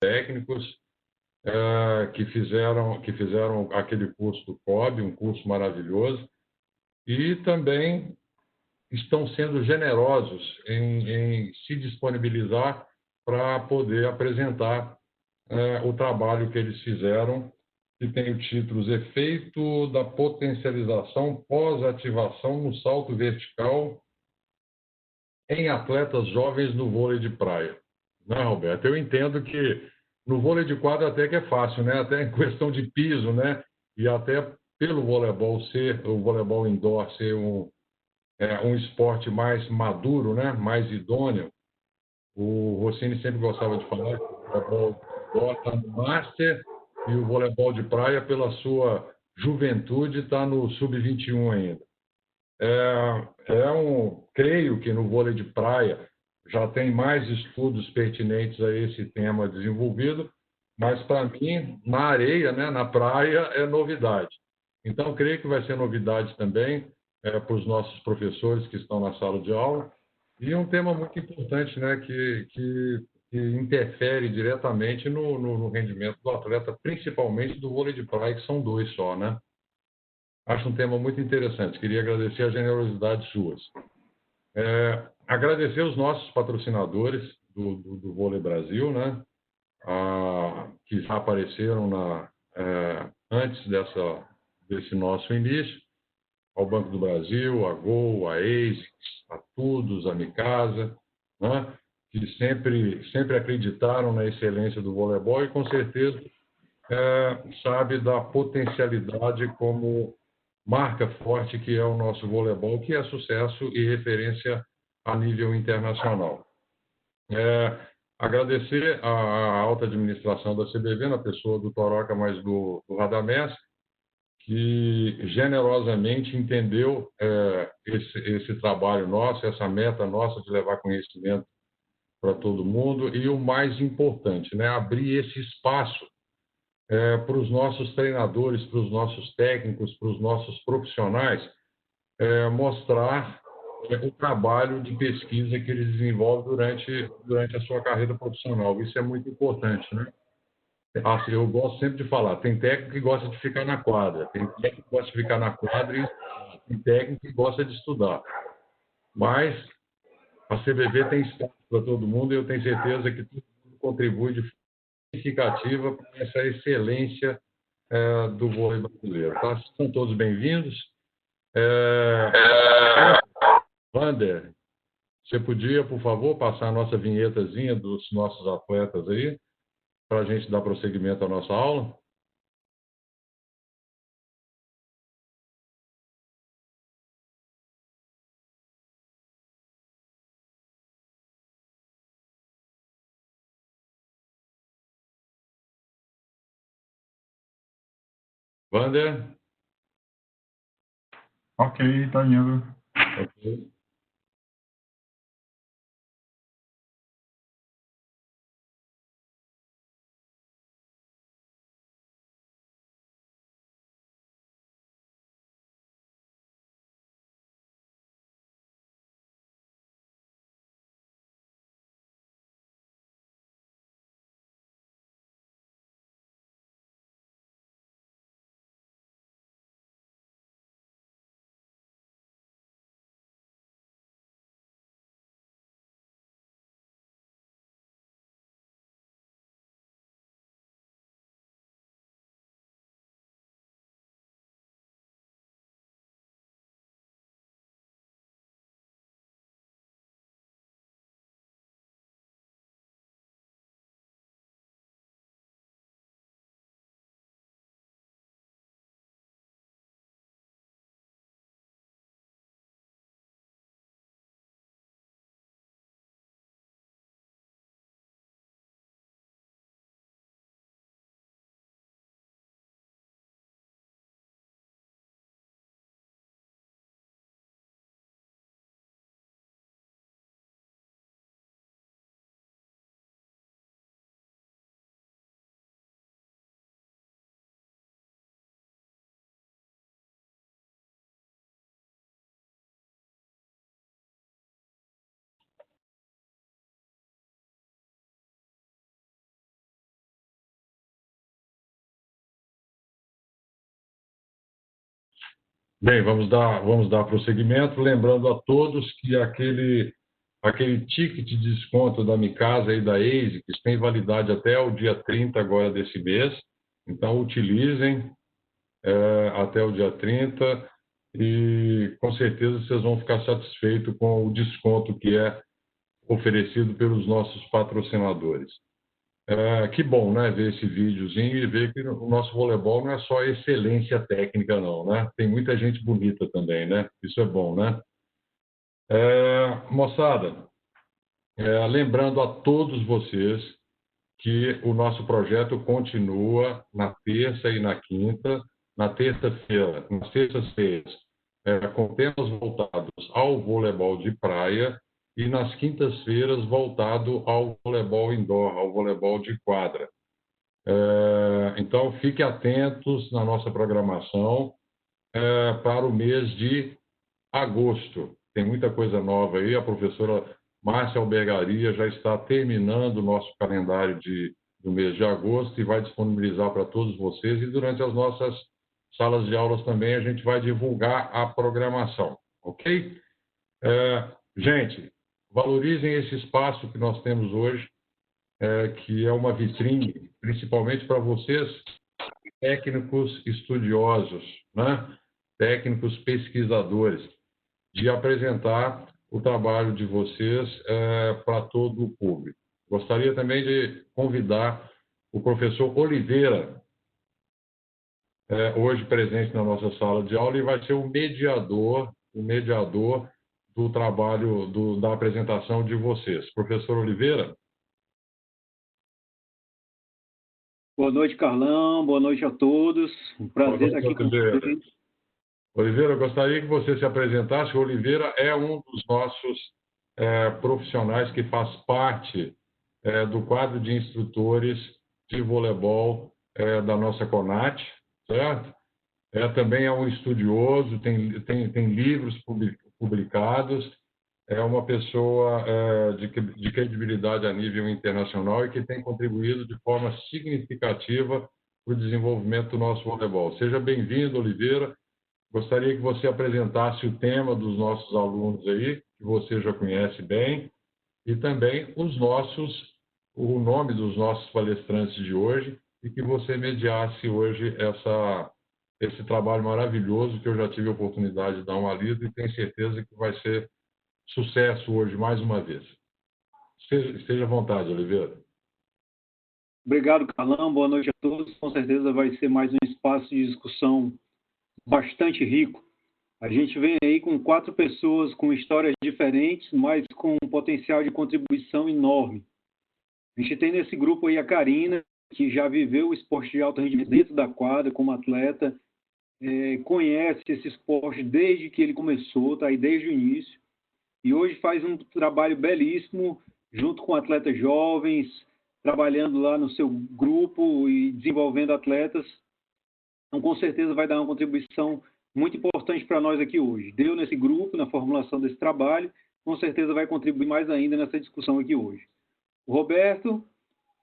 técnicos que fizeram aquele curso do COB, um curso maravilhoso, e também estão sendo generosos em se disponibilizar para poder apresentar o trabalho que eles fizeram, que tem o título Efeito da Potencialização Pós-Ativação no Salto Vertical em Atletas Jovens no Vôlei de Praia. Né, Roberto? Eu entendo que no vôlei de quadra até que é fácil, né? Até em questão de piso, né? E até pelo voleibol ser, o voleibol indoor ser um esporte mais maduro, né? Mais idôneo. O Rossini sempre gostava de falar que o voleibol indoor está no Master e o voleibol de praia, pela sua juventude, está no Sub-21 ainda. Creio que no vôlei de praia já tem mais estudos pertinentes a esse tema desenvolvido, mas para mim, na areia, né, na praia, é novidade. Então, creio que vai ser novidade também para os nossos professores que estão na sala de aula. E um tema muito importante, né, que interfere diretamente no rendimento do atleta, principalmente do vôlei de praia, que são dois só, né? Acho um tema muito interessante. Queria agradecer a generosidade suas. Agradecer os nossos patrocinadores do Vôlei Brasil, né? Que já apareceram antes desse nosso início, ao Banco do Brasil, a Gol, a ASICS, a Tudos, a Micasa, né? Que sempre acreditaram na excelência do voleibol e, com certeza, sabe da potencialidade como marca forte que é o nosso voleibol, que é sucesso e referência a nível internacional. Agradecer à alta administração da CBV, na pessoa do Toroca, mais do Radamés, que generosamente entendeu esse trabalho nosso, essa meta nossa de levar conhecimento para todo mundo e, o mais importante, né, abrir esse espaço para os nossos treinadores, para os nossos técnicos, para os nossos profissionais, mostrar o trabalho de pesquisa que eles desenvolvem durante a sua carreira profissional. Isso é muito importante, né? Assim, eu gosto sempre de falar, tem técnico que gosta de ficar na quadra, tem técnico que gosta de ficar na quadra e tem técnico que gosta de estudar. Mas a CBV tem espaço para todo mundo e eu tenho certeza que todo mundo contribui de forma significativa para essa excelência do vôlei brasileiro. Tá? São todos bem-vindos. Wander, você podia, por favor, passar a nossa vinhetazinha dos nossos atletas aí, para a gente dar prosseguimento à nossa aula? Wander? Ok, tá indo. Ok. Bem, vamos dar prosseguimento, lembrando a todos que aquele ticket de desconto da Micasa e da ASICS tem validade até o dia 30 agora desse mês, então utilizem até o dia 30 e com certeza vocês vão ficar satisfeitos com o desconto que é oferecido pelos nossos patrocinadores. Que bom, né, ver esse videozinho e ver que o nosso voleibol não é só excelência técnica, não, né? Tem muita gente bonita também, né? Isso é bom, né? Moçada, lembrando a todos vocês que o nosso projeto continua na terça e na quinta. Na terça-feira, nas terças-feiras, com temas voltados ao voleibol de praia e nas quintas-feiras voltado ao voleibol indoor, ao voleibol de quadra. Então, fiquem atentos na nossa programação para o mês de agosto. Tem muita coisa nova aí. A professora Márcia Albergaria já está terminando o nosso calendário do mês de agosto e vai disponibilizar para todos vocês. E durante as nossas salas de aulas também a gente vai divulgar a programação, ok? Gente, valorizem esse espaço que nós temos hoje, que é uma vitrine, principalmente para vocês, técnicos estudiosos, né? Técnicos pesquisadores, de apresentar o trabalho de vocês para todo o público. Gostaria também de convidar o professor Oliveira, hoje presente na nossa sala de aula, e vai ser o mediador do trabalho, da apresentação de vocês. Professor Oliveira? Boa noite, Carlão. Boa noite a todos. Um prazer estar aqui com vocês. Oliveira, eu gostaria que você se apresentasse. O Oliveira é um dos nossos profissionais que faz parte do quadro de instrutores de voleibol da nossa CONAT, certo? Também é um estudioso, tem livros publicados, é uma pessoa de credibilidade a nível internacional e que tem contribuído de forma significativa para o desenvolvimento do nosso voleibol. Seja bem-vindo, Oliveira. Gostaria que você apresentasse o tema dos nossos alunos aí, que você já conhece bem, e também o nome dos nossos palestrantes de hoje, e que você mediasse hoje esse trabalho maravilhoso que eu já tive a oportunidade de dar uma lida e tenho certeza que vai ser sucesso hoje, mais uma vez. Esteja à vontade, Oliveira. Obrigado, Carlão. Boa noite a todos. Com certeza vai ser mais um espaço de discussão bastante rico. A gente vem aí com 4 pessoas com histórias diferentes, mas com um potencial de contribuição enorme. A gente tem nesse grupo aí a Karina, que já viveu o esporte de alto rendimento dentro da quadra como atleta, conhece esse esporte desde que ele começou, tá aí desde o início, e hoje faz um trabalho belíssimo junto com atletas jovens, trabalhando lá no seu grupo e desenvolvendo atletas. Então, com certeza vai dar uma contribuição muito importante para nós aqui hoje. Deu nesse grupo, na formulação desse trabalho, com certeza vai contribuir mais ainda nessa discussão aqui hoje. O Roberto,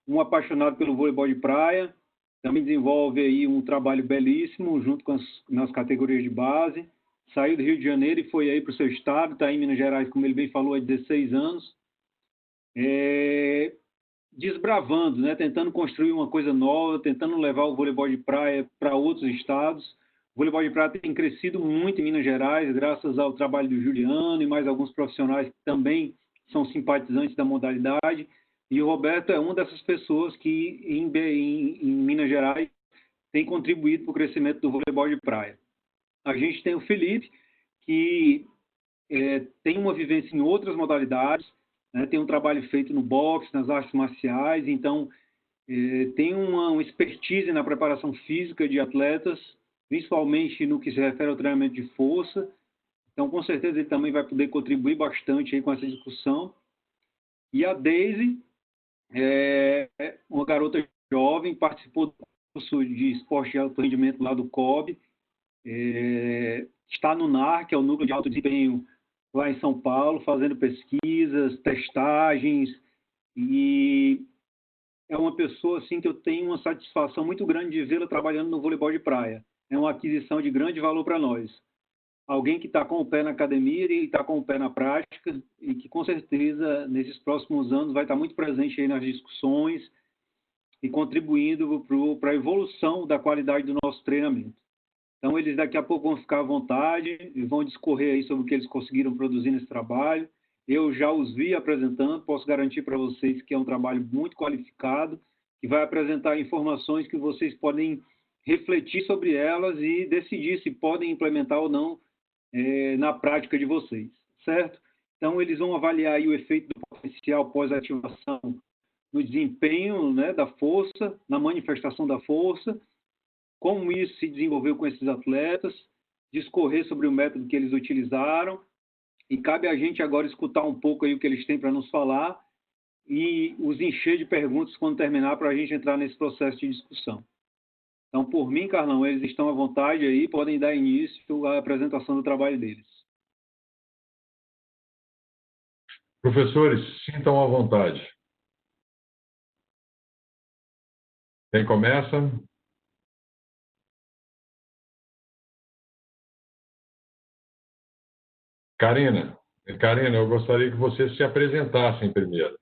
um apaixonado pelo voleibol de praia, também desenvolve aí um trabalho belíssimo junto com nas categorias de base. Saiu do Rio de Janeiro e foi aí para o seu estado, está em Minas Gerais, como ele bem falou, há 16 anos. Desbravando, né? Tentando construir uma coisa nova, tentando levar o voleibol de praia para outros estados. O voleibol de praia tem crescido muito em Minas Gerais, graças ao trabalho do Juliano e mais alguns profissionais que também são simpatizantes da modalidade. E o Roberto é uma dessas pessoas que, em Minas Gerais, tem contribuído para o crescimento do voleibol de praia. A gente tem o Felipe, que tem uma vivência em outras modalidades, né? Tem um trabalho feito no boxe, nas artes marciais, então tem uma expertise na preparação física de atletas, principalmente no que se refere ao treinamento de força. Então, com certeza, ele também vai poder contribuir bastante aí com essa discussão. E a Daisy, uma garota jovem, participou do curso de esporte de alto rendimento lá do COB, está no NAR, que é o Núcleo de Alto Desempenho lá em São Paulo, fazendo pesquisas, testagens, e é uma pessoa assim que eu tenho uma satisfação muito grande de vê-la trabalhando no voleibol de praia. É uma aquisição de grande valor para nós. alguém que está com o pé na academia e está com o pé na prática e que, com certeza, nesses próximos anos vai estar muito presente aí nas discussões e contribuindo para a evolução da qualidade do nosso treinamento. Então, eles daqui a pouco vão ficar à vontade e vão discorrer aí sobre o que eles conseguiram produzir nesse trabalho. Eu já os vi apresentando, posso garantir para vocês que é um trabalho muito qualificado, que vai apresentar informações que vocês podem refletir sobre elas e decidir se podem implementar ou não na prática de vocês, certo? Então, eles vão avaliar aí o efeito do potencial pós-ativação no desempenho, né, da força, na manifestação da força, como isso se desenvolveu com esses atletas, discorrer sobre o método que eles utilizaram, e cabe a gente agora escutar um pouco aí o que eles têm para nos falar e os encher de perguntas quando terminar para a gente entrar nesse processo de discussão. Então, por mim, Carlão, eles estão à vontade aí, podem dar início à apresentação do trabalho deles. Professores, sintam à vontade. Quem começa? Karina, eu gostaria que vocês se apresentassem primeiro.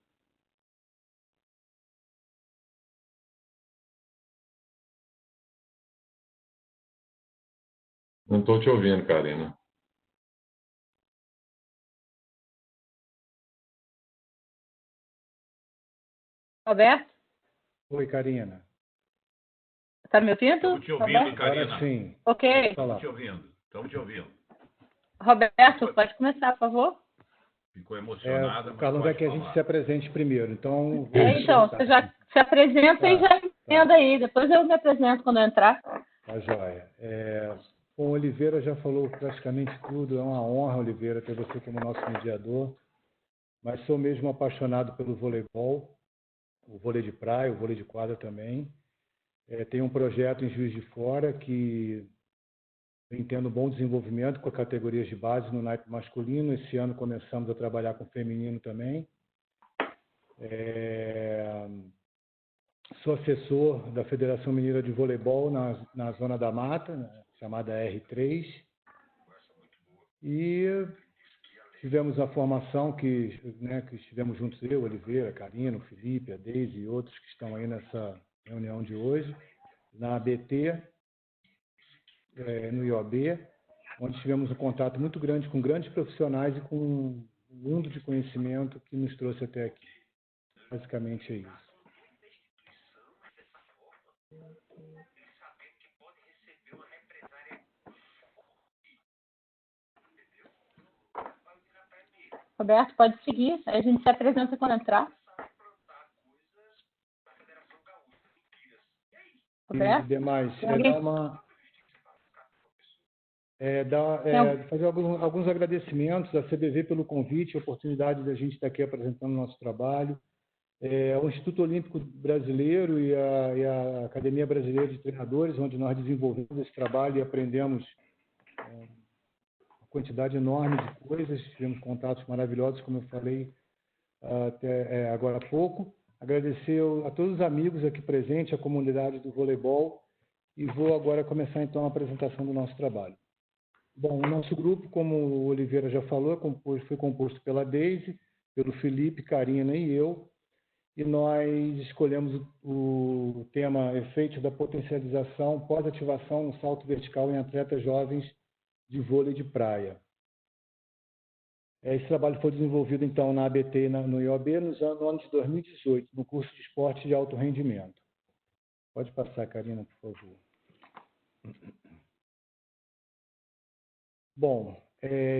Não estou te ouvindo, Karina. Roberto? Oi, Karina. Está me ouvindo? Estamos te ouvindo, Roberto? Karina. Agora sim. Ok. Estamos te ouvindo. Estamos te ouvindo. Roberto, pode começar, por favor? Ficou emocionada. O Carlão quer que a gente se apresente primeiro, então... Então, você já se apresenta e já emenda aí. Depois eu me apresento quando eu entrar. Tá joia. Bom, Oliveira já falou praticamente tudo. É uma honra, Oliveira, ter você como nosso mediador. Mas sou mesmo apaixonado pelo voleibol, o vôlei de praia, o vôlei de quadra também. Tem um projeto em Juiz de Fora que vem tendo bom desenvolvimento com as categorias de base no naipe masculino. Esse ano começamos a trabalhar com o feminino também. Sou assessor da Federação Mineira de Voleibol na Zona da Mata, chamada R3. E tivemos a formação que estivemos juntos, eu, Oliveira, Karina, Felipe, a Deise e outros que estão aí nessa reunião de hoje, na ABT, no IOB, onde tivemos um contato muito grande com grandes profissionais e com um mundo de conhecimento que nos trouxe até aqui. Basicamente é isso. Roberto, pode seguir. Aí a gente se apresenta quando entrar. Roberto? E demais, fazer alguns agradecimentos à CBV pelo convite, a oportunidade de a gente estar aqui apresentando o nosso trabalho. O Instituto Olímpico Brasileiro e a Academia Brasileira de Treinadores, onde nós desenvolvemos esse trabalho e aprendemos uma quantidade enorme de coisas, tivemos contatos maravilhosos, como eu falei até agora há pouco. Agradecer a todos os amigos aqui presentes, a comunidade do voleibol, e vou agora começar então a apresentação do nosso trabalho. Bom, o nosso grupo, como o Oliveira já falou, foi composto pela Deise, pelo Felipe, Karina e eu, e nós escolhemos o tema Efeitos da potencialização pós-ativação no salto vertical em atletas jovens de vôlei de praia. Esse trabalho foi desenvolvido, então, na ABT e no IOB no ano de 2018, no curso de esporte de alto rendimento. Pode passar, Karina, por favor. Bom,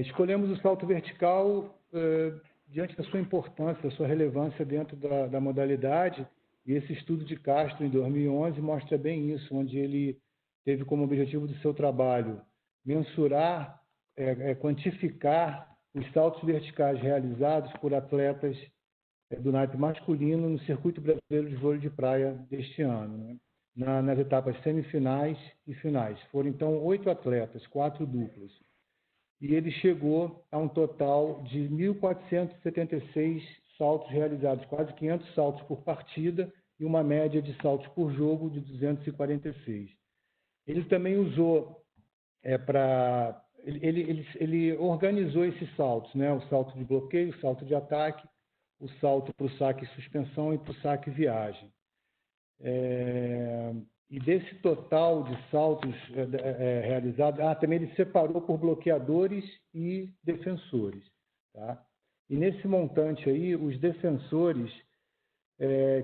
escolhemos o salto vertical diante da sua importância, da sua relevância dentro da modalidade, e esse estudo de Castro, em 2011, mostra bem isso, onde ele teve como objetivo do seu trabalho mensurar, quantificar os saltos verticais realizados por atletas do naipe masculino no Circuito Brasileiro de Vôlei de Praia deste ano, né? Nas etapas semifinais e finais. Foram, então, 8 atletas, 4 duplas. E ele chegou a um total de 1.476 saltos realizados, quase 500 saltos por partida e uma média de saltos por jogo de 246. Ele também usou, para ele organizou esses saltos, né? O salto de bloqueio, o salto de ataque, o salto para o saque e suspensão e para o saque e viagem. E desse total de saltos realizados, também ele separou por bloqueadores e defensores. Tá? E nesse montante aí, os defensores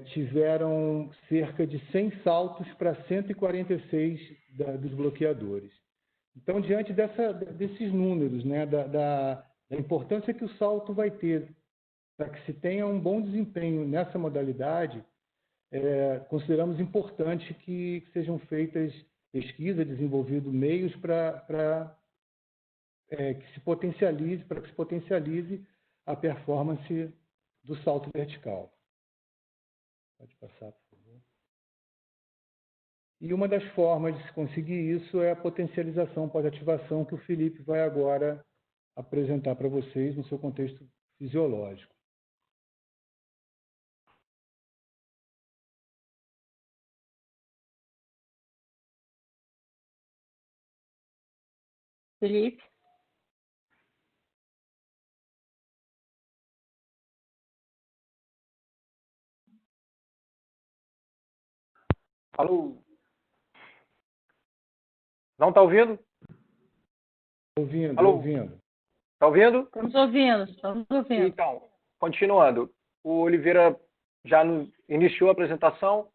tiveram cerca de 100 saltos para 146 dos bloqueadores. Então, diante desses números, né, da importância que o salto vai ter para que se tenha um bom desempenho nessa modalidade, consideramos importante que sejam feitas pesquisas, desenvolvidos meios para que se potencialize a performance do salto vertical. Pode passar, por favor. E uma das formas de se conseguir isso é a potencialização pós-ativação, que o Felipe vai agora apresentar para vocês no seu contexto fisiológico. Felipe? Alô? Não está ouvindo? Ouvindo, Alô? ouvindo. Está ouvindo? Estamos ouvindo. Então, continuando. O Oliveira já iniciou a apresentação.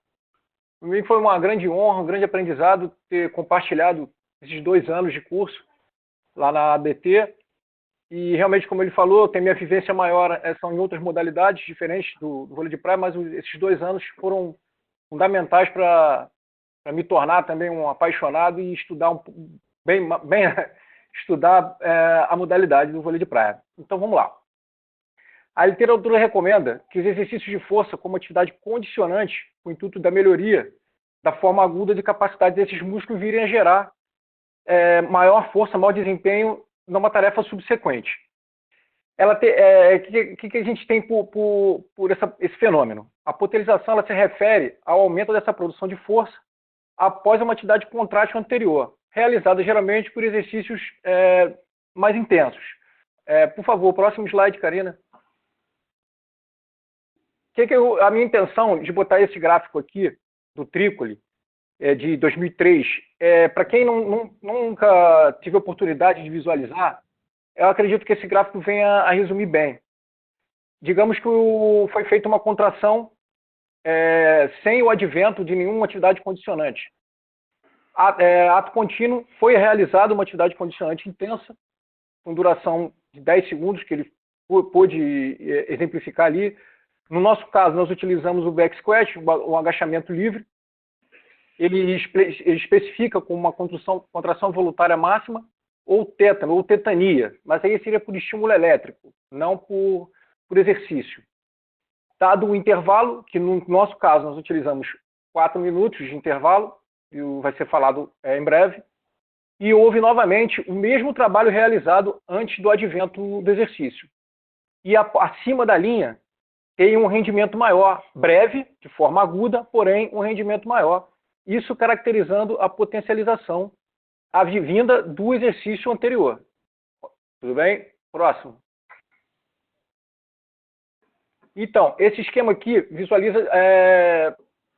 Para mim foi uma grande honra, um grande aprendizado ter compartilhado esses 2 anos de curso lá na ABT. E realmente, como ele falou, tem minha vivência maior, são em outras modalidades diferentes do vôlei de praia, mas esses 2 anos foram fundamentais para me tornar também um apaixonado e estudar estudar a modalidade do vôlei de praia. Então vamos lá. A literatura recomenda que os exercícios de força como atividade condicionante, com o intuito da melhoria da forma aguda de capacidade desses músculos virem a gerar maior força, maior desempenho numa tarefa subsequente. Que a gente tem por esse fenômeno? A potencialização ela se refere ao aumento dessa produção de força após uma atividade contrátil anterior, realizada geralmente por exercícios mais intensos. Por favor, próximo slide, Karina. A minha intenção de botar esse gráfico aqui, do Trícoli, de 2003, para quem nunca tive a oportunidade de visualizar, eu acredito que esse gráfico venha a resumir bem. Digamos que foi feita uma contração sem o advento de nenhuma atividade condicionante. Ato contínuo, foi realizada uma atividade condicionante intensa, com duração de 10 segundos, que ele pôde exemplificar ali. No nosso caso, nós utilizamos o back squat, o agachamento livre. Ele especifica com uma contração voluntária máxima, ou tétano, ou tetania, mas aí seria por estímulo elétrico, não por exercício. Dado o intervalo, que no nosso caso nós utilizamos 4 minutos de intervalo, e vai ser falado em breve, e houve novamente o mesmo trabalho realizado antes do advento do exercício. E acima da linha tem um rendimento maior, breve, de forma aguda, porém um rendimento maior, isso caracterizando a potencialização advinda do exercício anterior. Tudo bem? Próximo. Então, esse esquema aqui visualiza,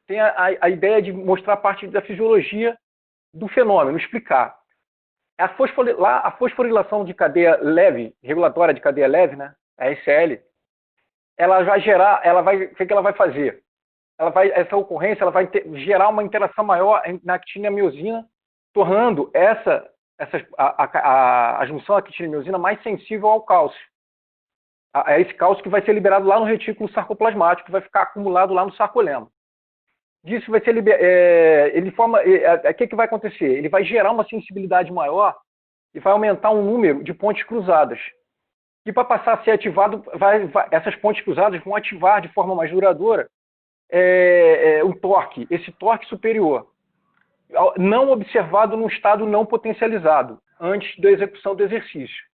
tem a ideia de mostrar parte da fisiologia do fenômeno, explicar. A fosforilação de cadeia leve, regulatória de cadeia leve, né, a SL, ela vai gerar, o que ela vai fazer? Essa ocorrência ela vai gerar uma interação maior na actina e miosina, tornando a junção actina e miosina mais sensível ao cálcio. É esse cálcio que vai ser liberado lá no retículo sarcoplasmático, que vai ficar acumulado lá no sarcolema. Disso vai ser o que vai acontecer? Ele vai gerar uma sensibilidade maior e vai aumentar o número de pontes cruzadas. E para passar a ser ativado, essas pontes cruzadas vão ativar de forma mais duradoura um torque, esse torque superior, não observado num estado não potencializado, antes da execução do exercício.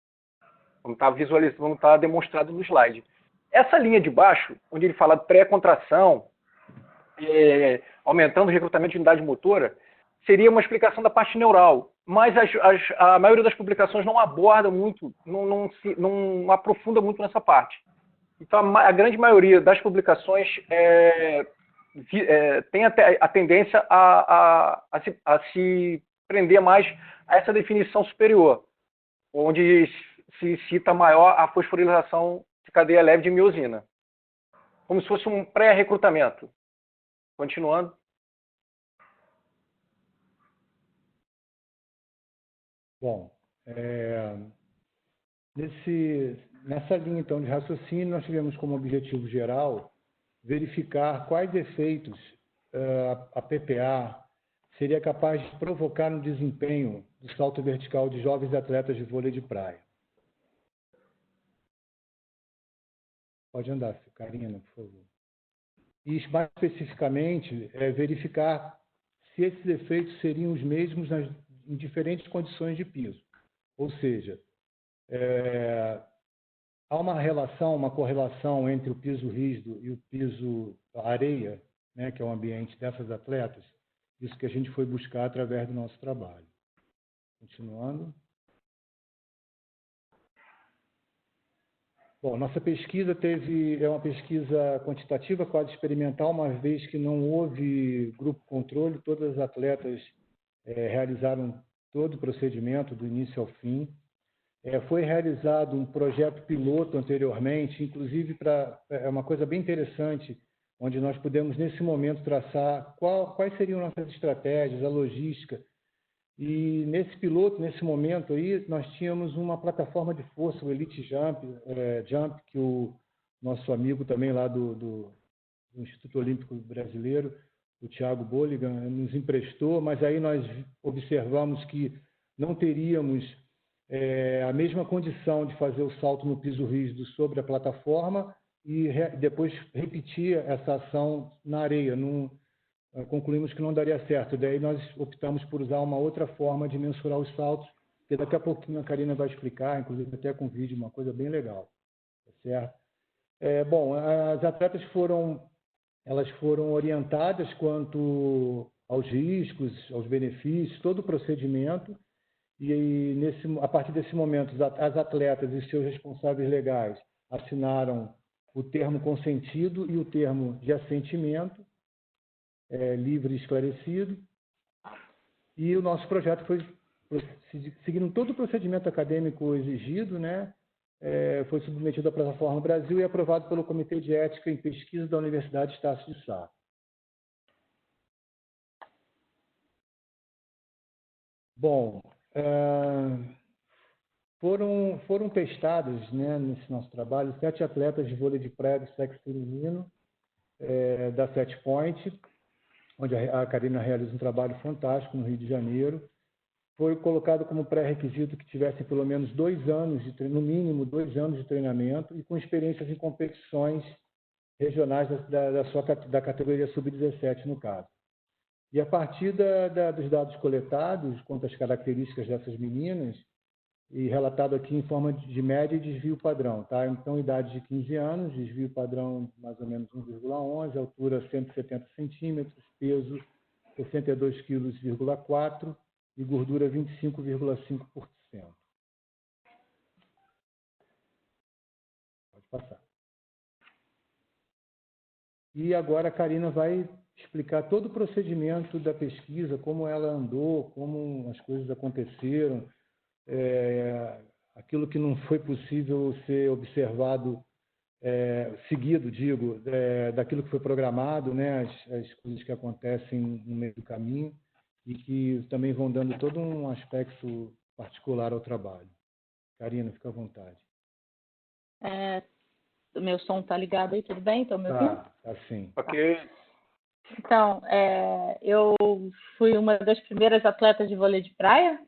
Como está demonstrado no slide. Essa linha de baixo, onde ele fala de pré-contração, aumentando o recrutamento de unidade motora, seria uma explicação da parte neural. Mas a maioria das publicações não aborda muito, não aprofunda muito nessa parte. Então, a grande maioria das publicações tem a tendência a se prender mais a essa definição superior, onde se cita maior a fosforilação de cadeia leve de miosina, como se fosse um pré-recrutamento. Continuando. Bom, nessa linha, então, de raciocínio, nós tivemos como objetivo geral verificar quais efeitos a PPA seria capaz de provocar no desempenho do salto vertical de jovens atletas de vôlei de praia. Pode andar, Karina, por favor. E, mais especificamente, verificar se esses efeitos seriam os mesmos em diferentes condições de piso. Ou seja, há uma correlação entre o piso rígido e o piso areia, né, que é o ambiente dessas atletas. Isso que a gente foi buscar através do nosso trabalho. Continuando. Bom, nossa pesquisa é uma pesquisa quantitativa, quase experimental, uma vez que não houve grupo controle, todas as atletas realizaram todo o procedimento, do início ao fim. Foi realizado um projeto piloto anteriormente, inclusive é uma coisa bem interessante, onde nós pudemos, nesse momento, traçar quais seriam nossas estratégias, a logística. E nesse piloto, nesse momento aí, nós tínhamos uma plataforma de força, o Elite Jump, que o nosso amigo também lá do Instituto Olímpico Brasileiro, o Thiago Bolligan, nos emprestou, mas aí nós observamos que não teríamos a mesma condição de fazer o salto no piso rígido sobre a plataforma e depois repetir essa ação na areia. Concluímos que não daria certo. Daí nós optamos por usar uma outra forma de mensurar os saltos, que daqui a pouquinho a Karina vai explicar, inclusive até com vídeo, uma coisa bem legal. Tá certo? Bom, as atletas foram orientadas quanto aos riscos, aos benefícios, todo o procedimento, e a partir desse momento as atletas e seus responsáveis legais assinaram o termo consentido e o termo de assentimento, livre e esclarecido, e o nosso projeto foi seguindo todo o procedimento acadêmico exigido, né? Foi submetido à Plataforma Brasil e aprovado pelo Comitê de Ética em Pesquisa da Universidade Estácio de Sá. Bom, foram testados, né, nesse nosso trabalho 7 atletas de vôlei de praia do sexo feminino da Set Point, onde a Karina realiza um trabalho fantástico no Rio de Janeiro. Foi colocado como pré-requisito que tivessem pelo menos 2 anos, no mínimo 2 anos de treinamento e com experiências em competições regionais da categoria sub-17, no caso. E a partir dos dados coletados quanto às características dessas meninas, e relatado aqui em forma de média e desvio padrão, tá? Então, idade de 15 anos, desvio padrão mais ou menos 1,11, altura 170 centímetros, peso 62,4 kg e gordura 25,5%. Pode passar. E agora a Karina vai explicar todo o procedimento da pesquisa, como ela andou, como as coisas aconteceram, aquilo que não foi possível ser observado, seguido, daquilo que foi programado, né, as coisas que acontecem no meio do caminho e que também vão dando todo um aspecto particular ao trabalho. Karina, fica à vontade. O meu som está ligado aí, tudo bem? Estão me ouvindo? Tá sim. Ok. Então, eu fui uma das primeiras atletas de vôlei de praia.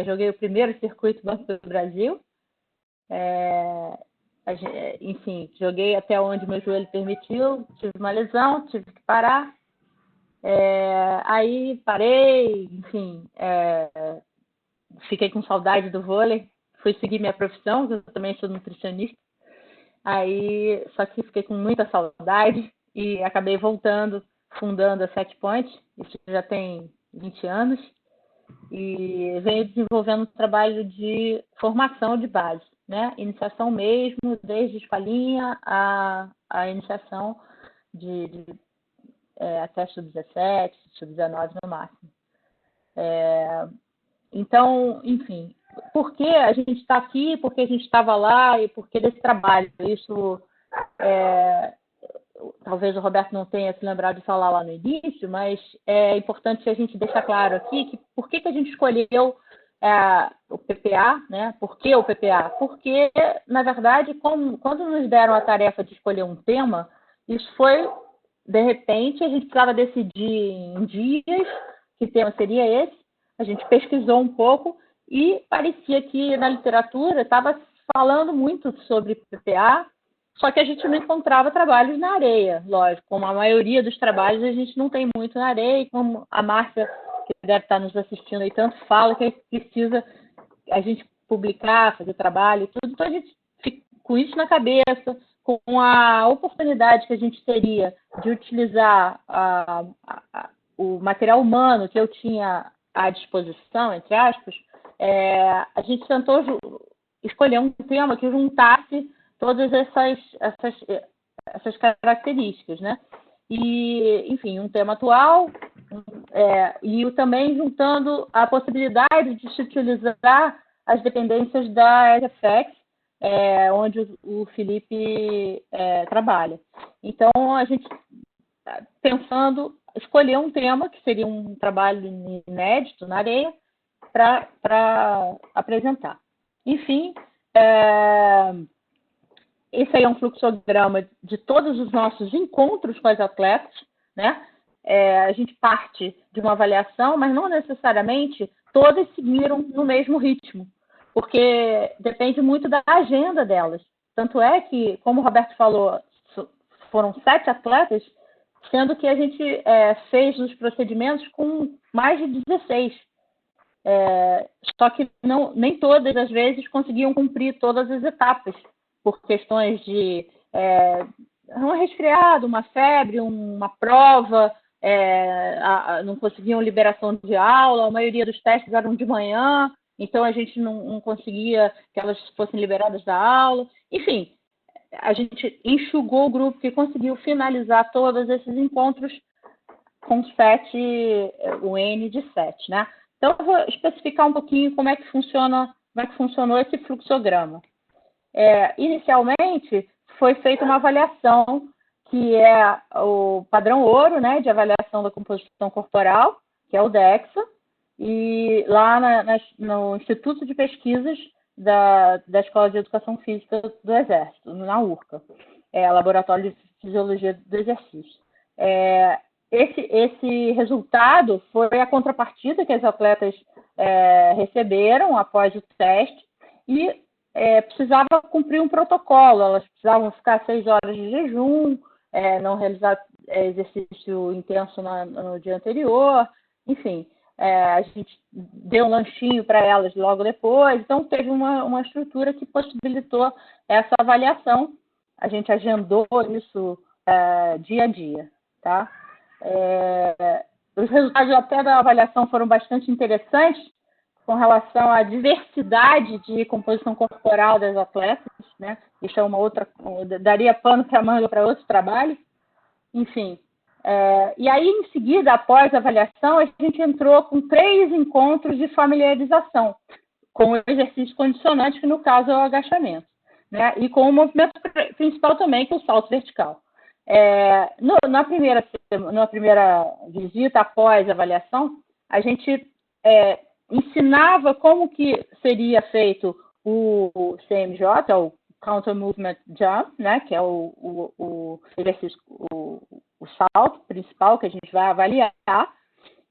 Joguei o primeiro circuito Banco do Brasil. Enfim, joguei até onde meu joelho permitiu. Tive uma lesão, tive que parar. Aí parei, enfim, fiquei com saudade do vôlei. Fui seguir minha profissão, eu também sou nutricionista. Aí, só que fiquei com muita saudade e acabei voltando, fundando a Set Point. Isso já tem 20 anos, e venho desenvolvendo um trabalho de formação de base, né? Iniciação mesmo, desde escolinha a iniciação até sub-17, sub-19 no máximo. Então, enfim, por que a gente está aqui, por que a gente estava lá e por que desse trabalho? Isso, talvez o Roberto não tenha se lembrado de falar lá no início, mas é importante a gente deixar claro aqui que por que a gente escolheu o PPA, né? Por que o PPA? Porque, na verdade, quando nos deram a tarefa de escolher um tema, isso foi, de repente, a gente precisava decidir em dias que tema seria esse. A gente pesquisou um pouco e parecia que na literatura estava falando muito sobre PPA, só que a gente não encontrava trabalhos na areia, lógico. Como a maioria dos trabalhos, a gente não tem muito na areia, e como a Márcia, que deve estar nos assistindo aí, tanto fala que precisa a gente publicar, fazer trabalho e tudo. Então, a gente fica com isso na cabeça, com a oportunidade que a gente teria de utilizar o material humano que eu tinha à disposição, entre aspas, a gente tentou escolher um tema que juntasse todas essas características, né? E, enfim, um tema atual, e também juntando a possibilidade de se utilizar as dependências da SFX, onde o Felipe trabalha. Então, a gente, pensando, escolher um tema, que seria um trabalho inédito na areia, para apresentar. Enfim, esse aí é um fluxograma de todos os nossos encontros com as atletas, né? A gente parte de uma avaliação, mas não necessariamente todas seguiram no mesmo ritmo, porque depende muito da agenda delas. Tanto é que, como o Roberto falou, foram 7 atletas, sendo que a gente fez os procedimentos com mais de 16. Só que nem todas as vezes conseguiam cumprir todas as etapas, por questões de um resfriado, uma febre, uma prova, não conseguiam liberação de aula, a maioria dos testes eram de manhã, então a gente não conseguia que elas fossem liberadas da aula. Enfim, a gente enxugou o grupo que conseguiu finalizar todos esses encontros com 7, o N de 7, né? Então, eu vou especificar um pouquinho como é que funcionou esse fluxograma. Inicialmente, foi feita uma avaliação, que é o padrão ouro, né, de avaliação da composição corporal, que é o DEXA, e lá no Instituto de Pesquisas da Escola de Educação Física do Exército, na URCA, Laboratório de Fisiologia do Exercício. Esse resultado foi a contrapartida que as atletas receberam após o teste e precisava cumprir um protocolo. Elas precisavam ficar 6 horas de jejum, não realizar exercício intenso no dia anterior, enfim. A gente deu um lanchinho para elas logo depois, então teve uma estrutura que possibilitou essa avaliação. A gente agendou isso dia a dia, tá? Os resultados até da avaliação foram bastante interessantes com relação à diversidade de composição corporal das atletas, né? Isso é uma outra, daria pano para manga para outro trabalho. Enfim, e aí em seguida, após a avaliação, a gente entrou com 3 encontros de familiarização com o exercício condicionante, que no caso é o agachamento, né? E com o movimento principal também, que é o salto vertical. Na primeira visita, após a avaliação, a gente ensinava como que seria feito o CMJ, o Counter Movement Jump, né, que é o exercício, o salto principal que a gente vai avaliar,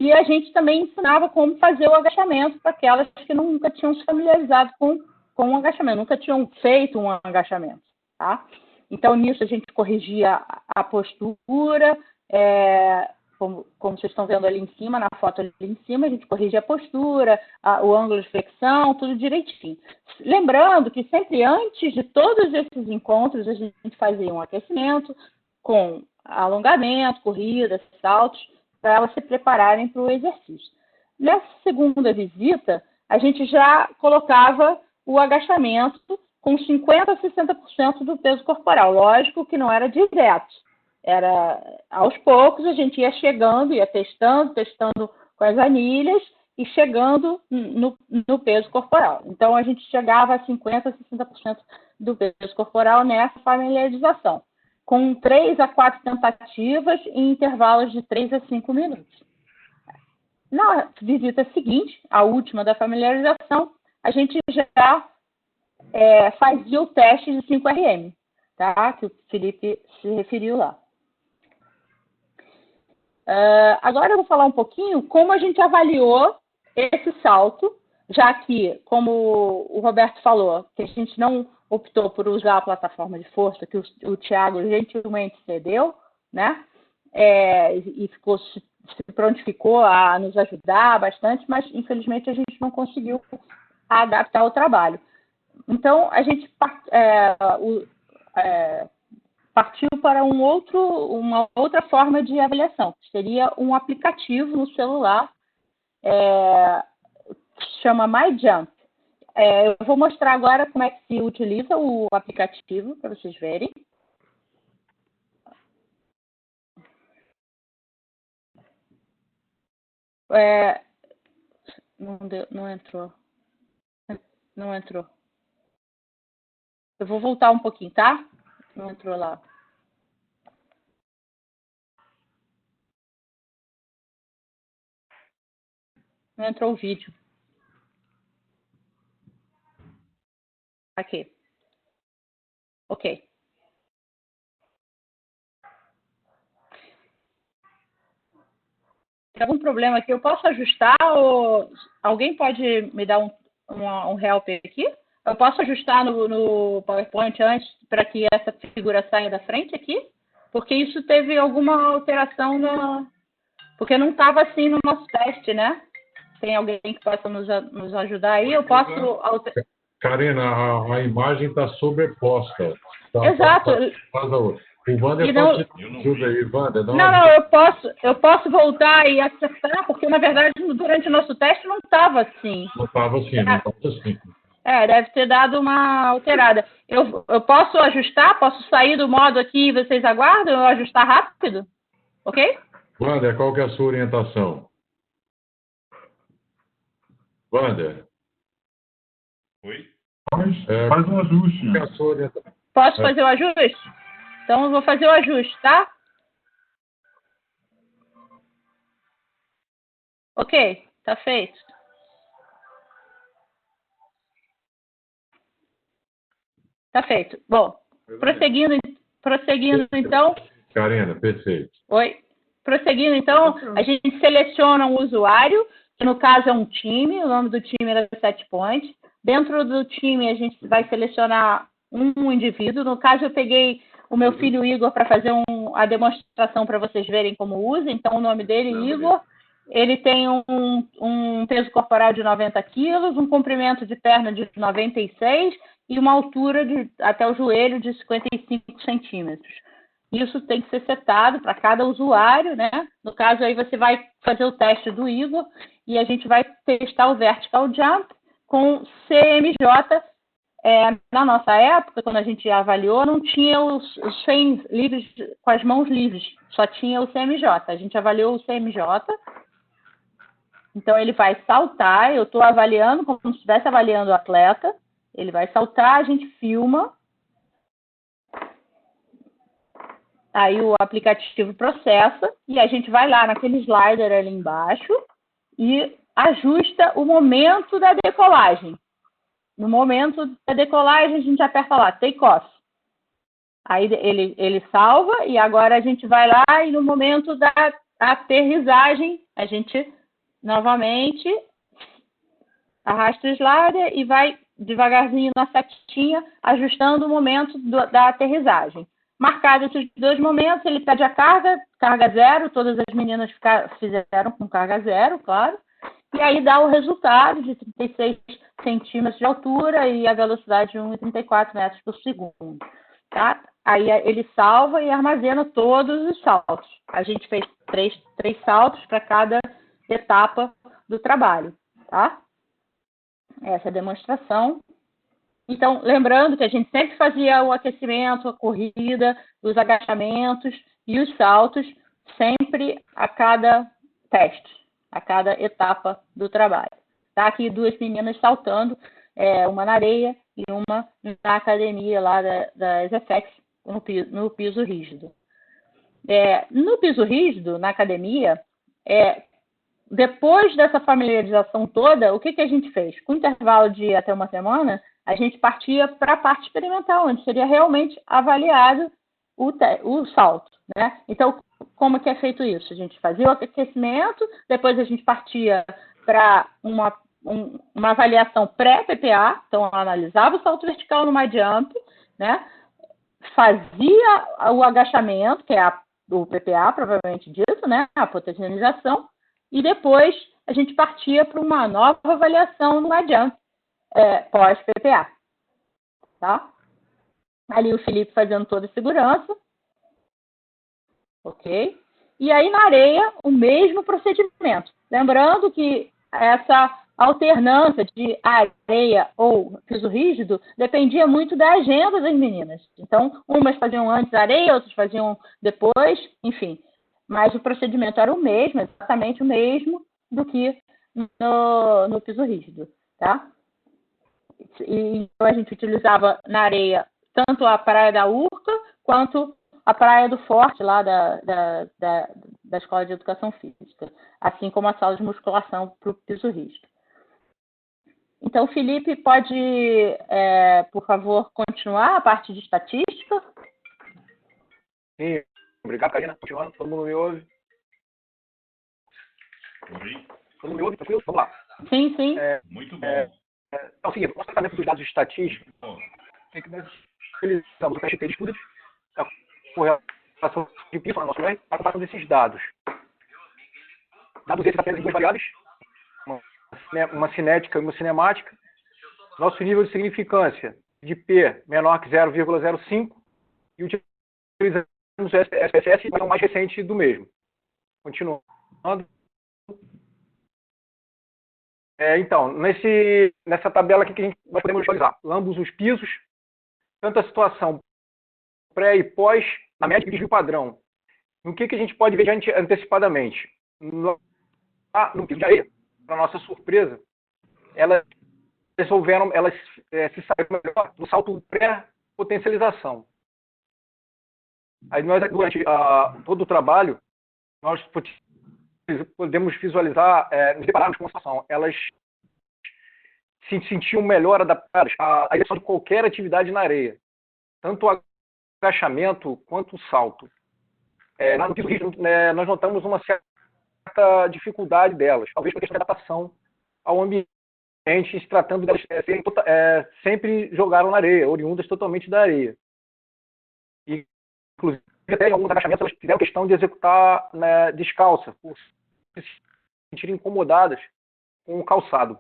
e a gente também ensinava como fazer o agachamento para aquelas que nunca tinham se familiarizado com o agachamento, nunca tinham feito um agachamento, tá? Então, nisso a gente corrigia a postura, como vocês estão vendo ali em cima, na foto ali em cima, a gente corrigia a postura, o ângulo de flexão, tudo direitinho. Lembrando que sempre antes de todos esses encontros, a gente fazia um aquecimento com alongamento, corridas, saltos, elas se prepararem para o exercício. Nessa segunda visita, a gente já colocava o agachamento com 50% a 60% do peso corporal. Lógico que não era direto. Era aos poucos, a gente ia chegando, ia testando com as anilhas e chegando no peso corporal. Então, a gente chegava a 50% a 60% do peso corporal nessa familiarização, com 3 a 4 tentativas em intervalos de 3 a 5 minutos. Na visita seguinte, a última da familiarização, a gente já fazia o teste de 5RM, tá? Que o Felipe se referiu lá. Agora eu vou falar um pouquinho como a gente avaliou esse salto, já que, como o Roberto falou, que a gente não optou por usar a plataforma de força, que o Thiago gentilmente cedeu, né? E se prontificou a nos ajudar bastante, mas infelizmente a gente não conseguiu adaptar o trabalho. Então, a gente partiu para uma outra forma de avaliação, que seria um aplicativo no celular, que se chama MyJump. Eu vou mostrar agora como é que se utiliza o aplicativo, para vocês verem. Não entrou. Não entrou. Eu vou voltar um pouquinho, tá? Não entrou lá. Não entrou o vídeo. Aqui. Ok. Tem algum problema aqui? Eu posso ajustar ou alguém pode me dar um help aqui? Eu posso ajustar no PowerPoint antes para que essa figura saia da frente aqui? Porque isso teve alguma alteração porque não estava assim no nosso teste, né? Tem alguém que possa nos ajudar aí? Eu posso alterar. Karina, a imagem está sobreposta. Exato. O Wander pode ajuda aí, Wander. Não, eu posso voltar e acertar, porque na verdade durante o nosso teste não estava assim. Não estava assim, não estava assim. Deve ter dado uma alterada. Eu posso ajustar? Posso sair do modo aqui e vocês aguardam? Eu ajustar rápido? Ok? Wander, qual que é a sua orientação? Wander? Oi? Faz um ajuste. Qual que é a sua orientação? Posso fazer o ajuste? Então eu vou fazer o ajuste, tá? Ok, tá feito. Tá feito. Bom, prosseguindo então. Karina, perfeito. Oi. Prosseguindo então, a gente seleciona um usuário, que no caso é um time, o nome do time era SetPoint. Dentro do time a gente vai selecionar um indivíduo. No caso eu peguei o meu filho Igor para fazer a demonstração para vocês verem como usa. Então o nome dele é Igor. Ele tem um peso corporal de 90 quilos, um comprimento de perna de 96 e uma altura até o joelho de 55 centímetros. Isso tem que ser setado para cada usuário, né? No caso, aí você vai fazer o teste do Igor e a gente vai testar o Vertical Jump com CMJ. Na nossa época, quando a gente avaliou, não tinha os chains livres com as mãos livres, só tinha o CMJ. A gente avaliou o CMJ. Então, ele vai saltar, eu estou avaliando como se estivesse avaliando o atleta. Ele vai saltar, a gente filma. Aí o aplicativo processa e a gente vai lá naquele slider ali embaixo e ajusta o momento da decolagem. No momento da decolagem, a gente aperta lá, take off. Aí ele salva e agora a gente vai lá e no momento da aterrissagem, a gente novamente arrasta o slider e vai devagarzinho na setinha, ajustando o momento da aterrissagem. Marcado esses dois momentos, ele pede a carga zero, todas as meninas fizeram com carga zero, claro, e aí dá o resultado de 36 centímetros de altura e a velocidade de 1,34 metros por segundo. Tá? Aí ele salva e armazena todos os saltos. A gente fez três saltos para cada etapa do trabalho, tá? Essa é a demonstração. Então, lembrando que a gente sempre fazia o aquecimento, a corrida, os agachamentos e os saltos, sempre a cada teste, a cada etapa do trabalho. Tá aqui duas meninas saltando, uma na areia e uma na academia lá da SFX, no piso rígido. No piso rígido, na academia, depois dessa familiarização toda, o que a gente fez? Com intervalo de até uma semana, a gente partia para a parte experimental, onde seria realmente avaliado o salto, né? Então, como que é feito isso? A gente fazia o aquecimento, depois a gente partia para uma avaliação pré-PPA, então analisava o salto vertical no high jump, né? Fazia o agachamento, que é o PPA, provavelmente dito, né? A potencialização, e depois a gente partia para uma nova avaliação no high jump, pós-PPA. Tá? Ali o Felipe fazendo toda a segurança. Ok? E aí na areia, o mesmo procedimento. Lembrando que essa alternância de areia ou piso rígido dependia muito da agenda das meninas. Então, umas faziam antes areia, outras faziam depois, enfim. Mas o procedimento era o mesmo, exatamente o mesmo do que no piso rígido, tá? E então a gente utilizava na areia tanto a praia da Urca quanto a praia do Forte, lá da Escola de Educação Física, assim como a sala de musculação para o piso rígido. Então, Felipe, pode, por favor, continuar a parte de estatística? Sim, obrigado, Karina. Continuando, todo mundo me ouve? Oi? Todo mundo me ouve? Tranquilo? Vamos lá. Sim, sim. Muito bom. É o seguinte, nós tratamento dos dados estatísticos, tem que nós utilizamos o teste de estudos, a correlação de piso na nossa para a comparação desses dados. Dados esses apenas em duas variáveis, uma cinética e uma cinemática. Nosso nível de significância de P menor que 0,05 e utilizamos o SPSS, mas é o mais recente do mesmo. Continuando. Então, nessa tabela aqui que nós podemos visualizar ambos os pisos, tanto a situação pré e pós, na média de desvio padrão. No que a gente pode ver antecipadamente? No piso de areia, para nossa surpresa, elas se saíram melhor no salto pré-potencialização. Aí nós, durante todo o trabalho, nós podemos visualizar, nos depararmos com uma situação. Elas se sentiam melhor adaptadas à direção de qualquer atividade na areia, tanto o agachamento quanto o salto. Lá no piso rígido, nós notamos uma certa dificuldade delas, talvez por questão de adaptação ao ambiente, se tratando delas sempre jogaram na areia, oriundas totalmente da areia. E, inclusive, até em alguns agachamentos, elas fizeram questão de executar descalça, por se sentirem incomodadas com o calçado.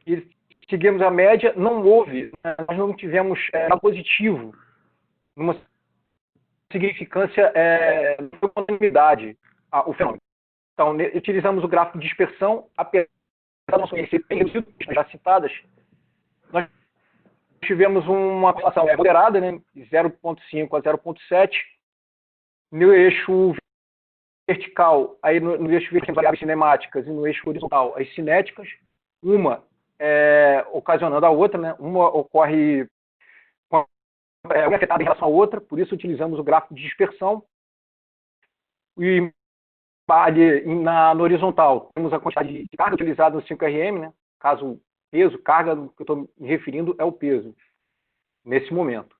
E seguimos a média, não houve, nós não tivemos nada positivo, numa significância de continuidade o fenômeno. Então, utilizamos o gráfico de dispersão, apesar da nossa conhecer bem reduzido, já citadas, nós tivemos uma correlação moderada, né, de 0,5 a 0,7, no eixo vertical, aí no eixo vertical, variáveis cinemáticas, e no eixo horizontal, as cinéticas, uma ocasionando a outra, né, uma ocorre uma afetada em relação à outra, por isso utilizamos o gráfico de dispersão. E no horizontal, temos a quantidade de carga utilizada no 5RM, né? Caso peso, carga, que eu estou me referindo é o peso, nesse momento.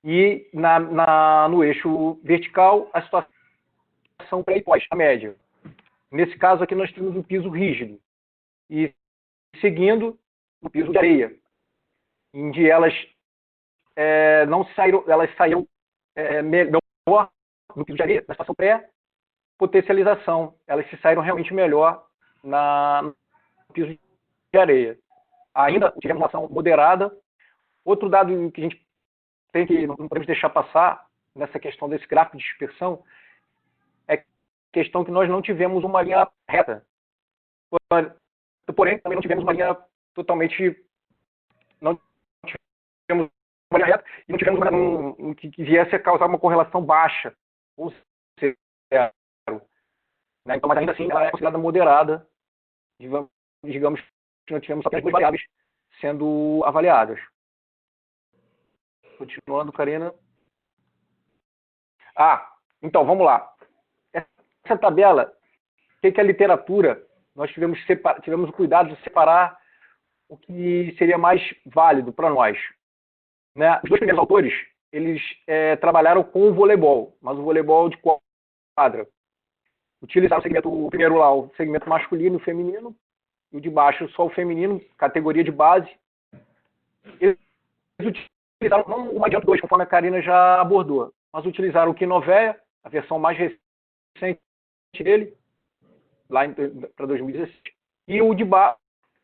E no eixo vertical, a situação pré e pós, a média. Nesse caso aqui, nós temos um piso rígido. E seguindo, o piso de areia, onde elas não saíram, elas saíram melhor no piso de areia, na situação pré-potencialização. Elas se saíram realmente melhor no piso de areia. Ainda tivemos uma ação moderada. Outro dado que a gente não podemos deixar passar nessa questão desse gráfico de dispersão é a questão que nós não tivemos uma linha reta. Porém, também não tivemos uma linha totalmente... Não tivemos uma linha reta e não tivemos um que viesse a causar uma correlação baixa, ou zero. Né? Então, mas ainda assim, ela é considerada moderada. Digamos que não tivemos apenas 2 variáveis sendo avaliadas. Continuando, Karina. Então, vamos lá. Essa tabela, o que é a literatura? Nós tivemos o cuidado de separar o que seria mais válido para nós. Né? Os 2 primeiros autores, eles trabalharam com o voleibol, mas o voleibol de quadra. Utilizaram o primeiro lá, o segmento masculino e feminino, e o de baixo só o feminino, categoria de base. Eles utilizaram, não o Madianto 2, conforme a Karina já abordou, mas utilizaram o Quinovea, a versão mais recente dele, lá para 2016, e o de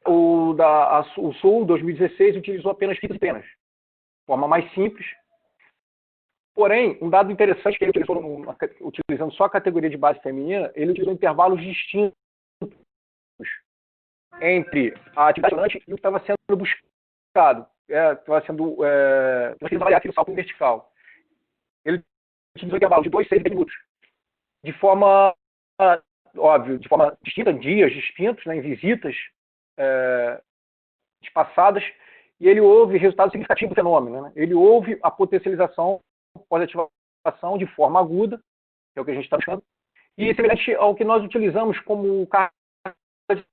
o Sul, 2016, utilizou apenas fitas e penas, de forma mais simples. Porém, um dado interessante que ele utilizou, utilizando só a categoria de base feminina, ele utilizou intervalos distintos entre a atividade durante e o que estava sendo buscado. Estava sendo avaliar aqui o salto vertical. Ele utilizou intervalos de 2, 6 e 10 minutos. De forma, óbvio, de forma distinta, em dias distintos, né, em visitas espaçadas, e ele houve resultado significativo do fenômeno. Né? Ele houve a potencialização pós-ativação de forma aguda, que é o que a gente está buscando, e semelhante ao que nós utilizamos como carga de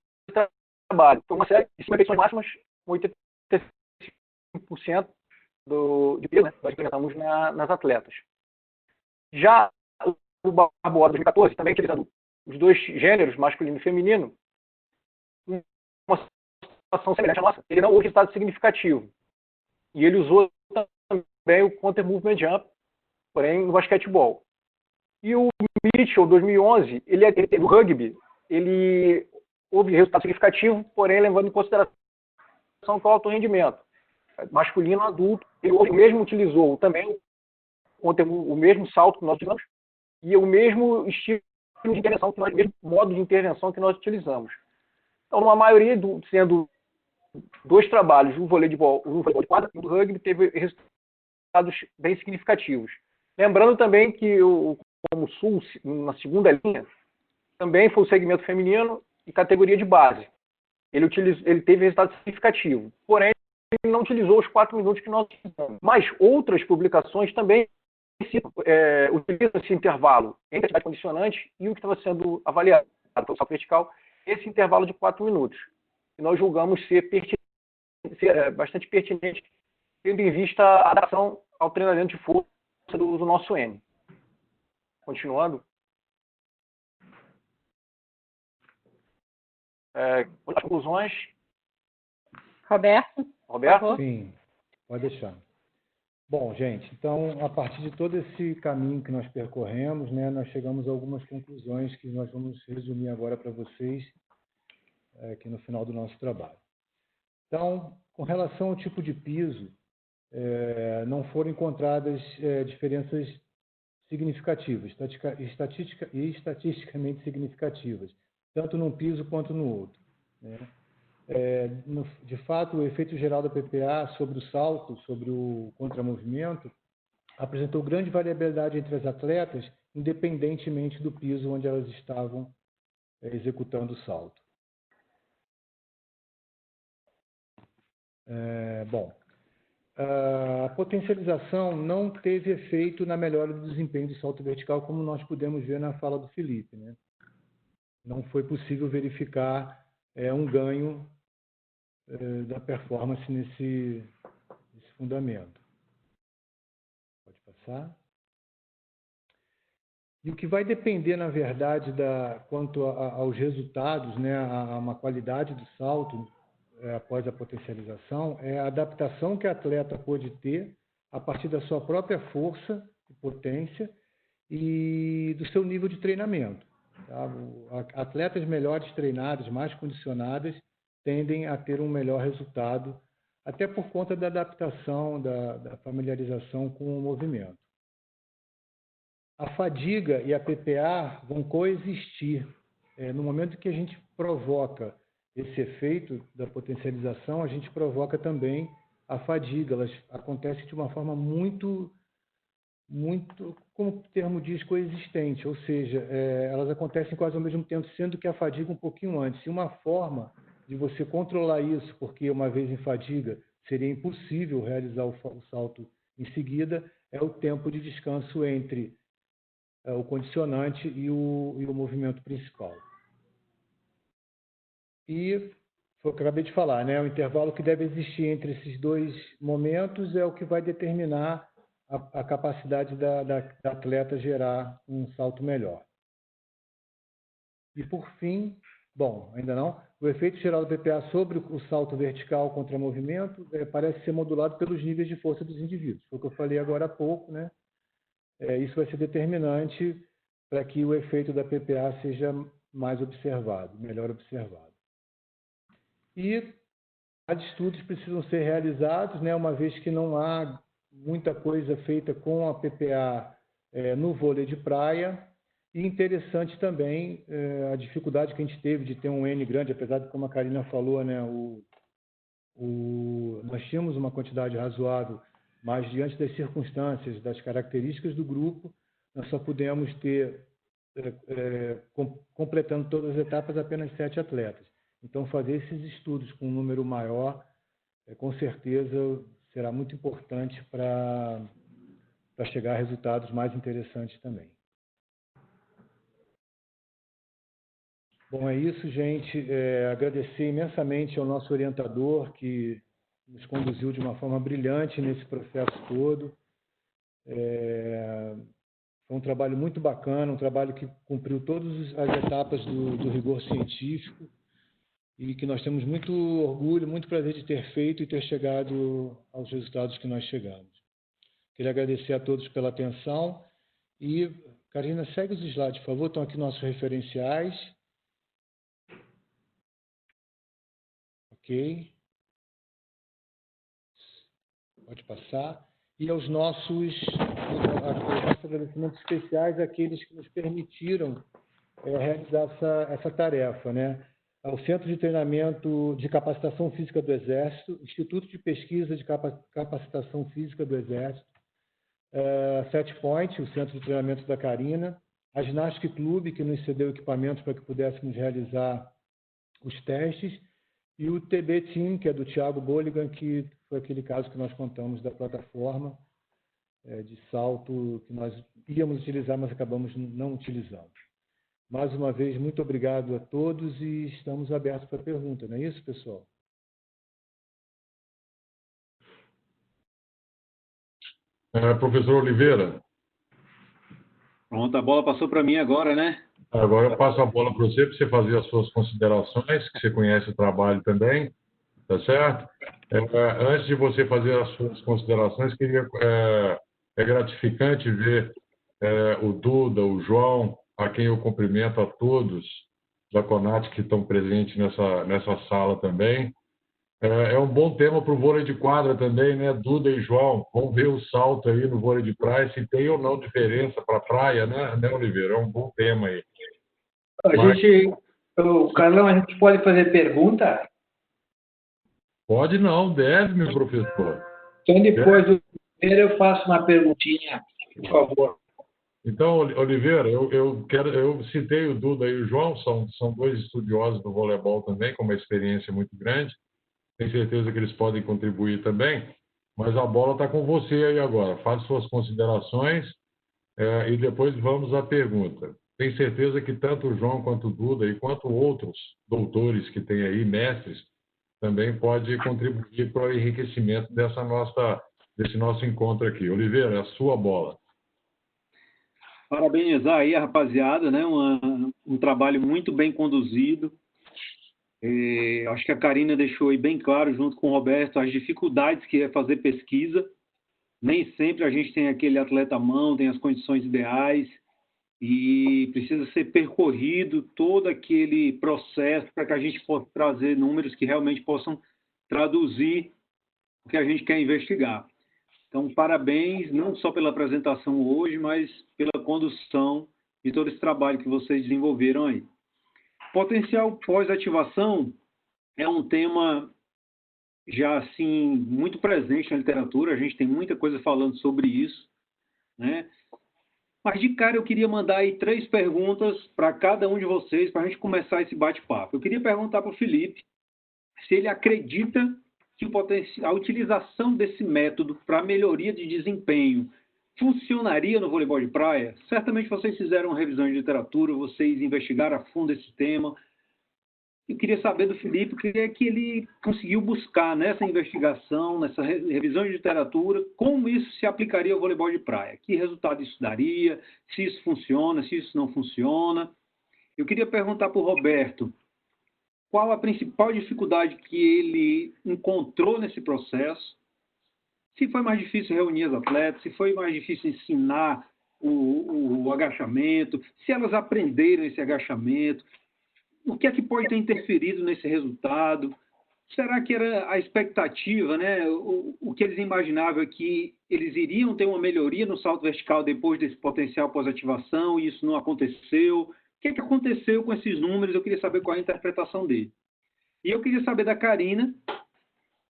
trabalho. Foi uma série de 5 repetições máximas, com 85% de peso, né? Nós implementamos nas atletas. Já o Barbosa 2014, também utilizando os 2 gêneros, masculino e feminino, uma situação semelhante à nossa, ele não houve resultado significativo. E ele usou também o Counter Movement Jump, porém no basquetebol. E o Mitchell, 2011, ele teve o rugby, ele houve resultado significativo, porém levando em consideração que o alto rendimento. Masculino, adulto, ele mesmo utilizou também o mesmo salto que nós utilizamos e o mesmo estilo de intervenção, o mesmo modo de intervenção que nós utilizamos. Então, numa maioria, sendo 2 trabalhos, o voleibol de quadra e o rugby, teve resultados bem significativos. Lembrando também que como Sul, na segunda linha, também foi o segmento feminino e categoria de base. Ele teve resultado significativo. Porém, ele não utilizou os 4 minutos que nós utilizamos. Mas outras publicações também utilizam esse intervalo entre a atividade condicionante e o que estava sendo avaliado pelo salto vertical, esse intervalo de 4 minutos. E nós julgamos ser bastante pertinente, tendo em vista a adaptação ao treinamento de força do nosso N. Continuando. As conclusões. Roberto? Sim, pode deixar. Bom, gente, então, a partir de todo esse caminho que nós percorremos, né, nós chegamos a algumas conclusões que nós vamos resumir agora para vocês, aqui no final do nosso trabalho. Então, com relação ao tipo de piso, não foram encontradas diferenças significativas, estatisticamente significativas, tanto num piso quanto no outro. Né? De fato, o efeito geral da PPA sobre o salto, sobre o contramovimento, apresentou grande variabilidade entre as atletas, independentemente do piso onde elas estavam executando o salto. A potencialização não teve efeito na melhora do desempenho do salto vertical, como nós pudemos ver na fala do Felipe. Né? Não foi possível verificar um ganho da performance nesse fundamento. Pode passar. E o que vai depender, na verdade, quanto aos resultados, né, a uma qualidade do salto após a potencialização, é a adaptação que a atleta pôde ter a partir da sua própria força e potência e do seu nível de treinamento. Tá? Atletas melhores treinadas, mais condicionadas, tendem a ter um melhor resultado até por conta da adaptação, da familiarização com o movimento. A fadiga e a PPA vão coexistir. No momento que a gente provoca esse efeito da potencialização, a gente provoca também a fadiga. Elas acontecem de uma forma muito, como o termo diz, coexistente, ou seja, elas acontecem quase ao mesmo tempo, sendo que a fadiga um pouquinho antes. E uma forma de você controlar isso, porque uma vez em fadiga seria impossível realizar o salto em seguida, é o tempo de descanso entre o condicionante e o movimento principal. E foi o que eu acabei de falar, né? O intervalo que deve existir entre esses dois momentos é o que vai determinar a capacidade da atleta gerar um salto melhor. E por fim, bom, ainda não, o efeito geral do PPA sobre o salto vertical contra movimento parece ser modulado pelos níveis de força dos indivíduos. Foi o que eu falei agora há pouco, né? Isso vai ser determinante para que o efeito da PPA seja mais observado, melhor observado. E os estudos precisam ser realizados, né, uma vez que não há muita coisa feita com a PPA no vôlei de praia. E interessante também a dificuldade que a gente teve de ter um N grande, apesar de, como a Karina falou, né, nós tínhamos uma quantidade razoável, mas diante das circunstâncias, das características do grupo, nós só pudemos ter, completando todas as etapas, apenas 7 atletas. Então, fazer esses estudos com um número maior, com certeza, será muito importante para chegar a resultados mais interessantes também. Bom, é isso, gente. Agradecer imensamente ao nosso orientador, que nos conduziu de uma forma brilhante nesse processo todo. Foi um trabalho muito bacana, um trabalho que cumpriu todas as etapas do rigor científico e que nós temos muito orgulho, muito prazer de ter feito e ter chegado aos resultados que nós chegamos. Queria agradecer a todos pela atenção e, Karina, segue os slides, por favor. Estão aqui nossos referenciais. Ok. Pode passar. E aos nossos agradecimentos especiais àqueles que nos permitiram realizar essa tarefa, né? Ao Centro de Treinamento de Capacitação Física do Exército, Instituto de Pesquisa de Capacitação Física do Exército, Set Point, o Centro de Treinamento da Karina, a Ginástica Clube, que nos cedeu equipamentos para que pudéssemos realizar os testes, e o TB Team, que é do Thiago Bolligan, que foi aquele caso que nós contamos da plataforma de salto que nós íamos utilizar, mas acabamos não utilizando. Mais uma vez, muito obrigado a todos e estamos abertos para perguntas, não é isso, pessoal? Professor Oliveira. Pronto, a bola passou para mim agora, né? Agora eu passo a bola para você fazer as suas considerações, que você conhece o trabalho também, tá certo? Antes de você fazer as suas considerações, é gratificante ver o Duda, o João, a quem eu cumprimento a todos da CONAT que estão presentes nessa sala também. É um bom tema para o vôlei de quadra também, né? Duda e João, vamos ver o salto aí no vôlei de praia, se tem ou não diferença para a praia, né, Oliveira? É um bom tema aí. Carlão, a gente pode fazer pergunta? Pode não, deve, meu professor. Então, depois do primeiro, eu faço uma perguntinha, por favor. Então, Oliveira, eu citei o Duda e o João, são dois estudiosos do voleibol também, com uma experiência muito grande. Tenho certeza que eles podem contribuir também, mas a bola está com você aí agora. Faça suas considerações e depois vamos à pergunta. Tenho certeza que tanto o João quanto o Duda e quanto outros doutores que tem aí, mestres, também pode contribuir para o enriquecimento desse nosso encontro aqui. Oliveira, é a sua bola. Parabenizar aí a rapaziada, né? Um trabalho muito bem conduzido. Acho que a Karina deixou aí bem claro, junto com o Roberto, as dificuldades que é fazer pesquisa. Nem sempre a gente tem aquele atleta à mão, tem as condições ideais, e precisa ser percorrido todo aquele processo para que a gente possa trazer números que realmente possam traduzir o que a gente quer investigar. Então, parabéns, não só pela apresentação hoje, mas pela condução de todo esse trabalho que vocês desenvolveram aí. Potencial pós-ativação é um tema já, assim, muito presente na literatura, a gente tem muita coisa falando sobre isso, né? Mas, de cara, eu queria mandar aí 3 perguntas para cada um de vocês, para a gente começar esse bate-papo. Eu queria perguntar para o Felipe se ele acredita que a utilização desse método para melhoria de desempenho funcionaria no vôleibol de praia. Certamente vocês fizeram uma revisão de literatura, vocês investigaram a fundo esse tema. Eu queria saber do Felipe o que é que ele conseguiu buscar nessa investigação, nessa revisão de literatura, como isso se aplicaria ao vôleibol de praia. Que resultado isso daria, se isso funciona, se isso não funciona. Eu queria perguntar para o Roberto qual a principal dificuldade que ele encontrou nesse processo, se foi mais difícil reunir as atletas, se foi mais difícil ensinar o agachamento, se elas aprenderam esse agachamento, o que é que pode ter interferido nesse resultado? Será que era a expectativa, né? O que eles imaginavam é que eles iriam ter uma melhoria no salto vertical depois desse potencial pós-ativação e isso não aconteceu? O que é que aconteceu com esses números? Eu queria saber qual é a interpretação dele. E eu queria saber da Karina,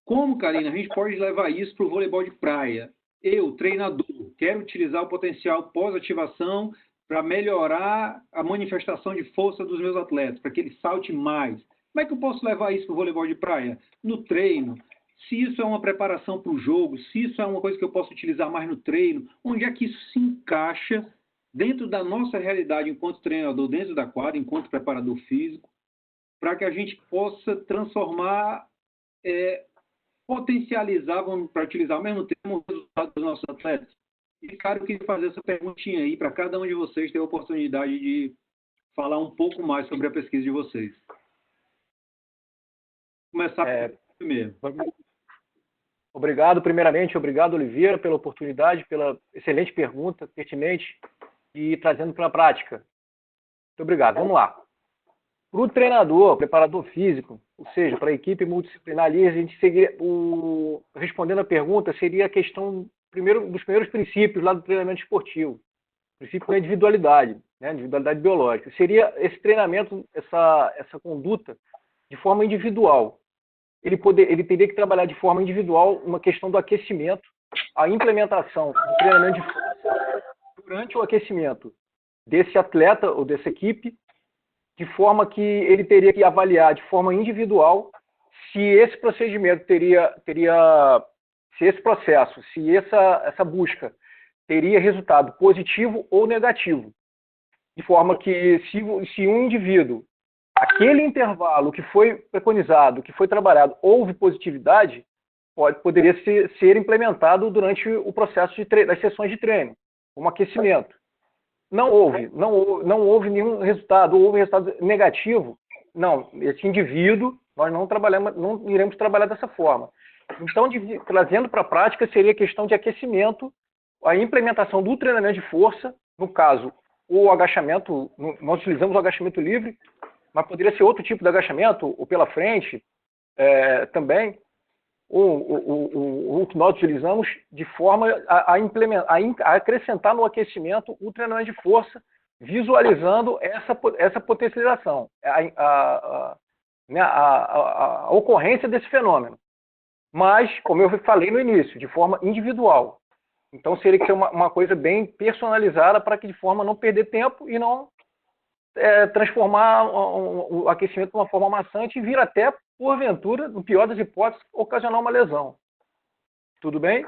como, Karina, a gente pode levar isso para o vôleibol de praia? Eu, treinador, quero utilizar o potencial pós-ativação para melhorar a manifestação de força dos meus atletas, para que eles saltem mais. Como é que eu posso levar isso para o vôleibol de praia? No treino. Se isso é uma preparação para o jogo, se isso é uma coisa que eu posso utilizar mais no treino, onde é que isso se encaixa dentro da nossa realidade enquanto treinador, dentro da quadra, enquanto preparador físico, para que a gente possa transformar, potencializar, para utilizar ao mesmo tempo, o resultado dos nossos atletas. E, cara, eu queria fazer essa perguntinha aí para cada um de vocês ter a oportunidade de falar um pouco mais sobre a pesquisa de vocês. Vou começar primeiro. Obrigado, primeiramente, obrigado, Oliveira, pela oportunidade, pela excelente pergunta, pertinente e trazendo para a prática. Muito obrigado. Vamos lá. Para o treinador, preparador físico, ou seja, para a equipe multidisciplinar ali, a gente seguiria, respondendo a pergunta, seria a questão dos primeiros princípios lá do treinamento esportivo, o princípio da individualidade, né, individualidade biológica. Seria esse treinamento, essa conduta de forma individual. Ele teria que trabalhar de forma individual uma questão do aquecimento, a implementação do treinamento de força durante o aquecimento desse atleta ou dessa equipe, de forma que ele teria que avaliar de forma individual se esse procedimento se esse processo, se essa busca teria resultado positivo ou negativo. De forma que se um indivíduo, aquele intervalo que foi preconizado, que foi trabalhado, houve positividade, poderia ser implementado durante o processo das sessões de treino, como aquecimento. Não houve nenhum resultado, ou houve resultado negativo, não, esse indivíduo, nós não iremos trabalhar dessa forma. Então, trazendo para a prática, seria a questão de aquecimento, a implementação do treinamento de força, no caso, o agachamento, nós utilizamos o agachamento livre, mas poderia ser outro tipo de agachamento, ou pela frente, também, o que nós utilizamos de forma a acrescentar no aquecimento o treinamento de força, visualizando essa potencialização, a ocorrência desse fenômeno. Mas, como eu falei no início, de forma individual. Então, seria que ser uma coisa bem personalizada para que, de forma a não perder tempo e não transformar o aquecimento de uma forma maçante e vir até, porventura, no pior das hipóteses, ocasionar uma lesão. Tudo bem?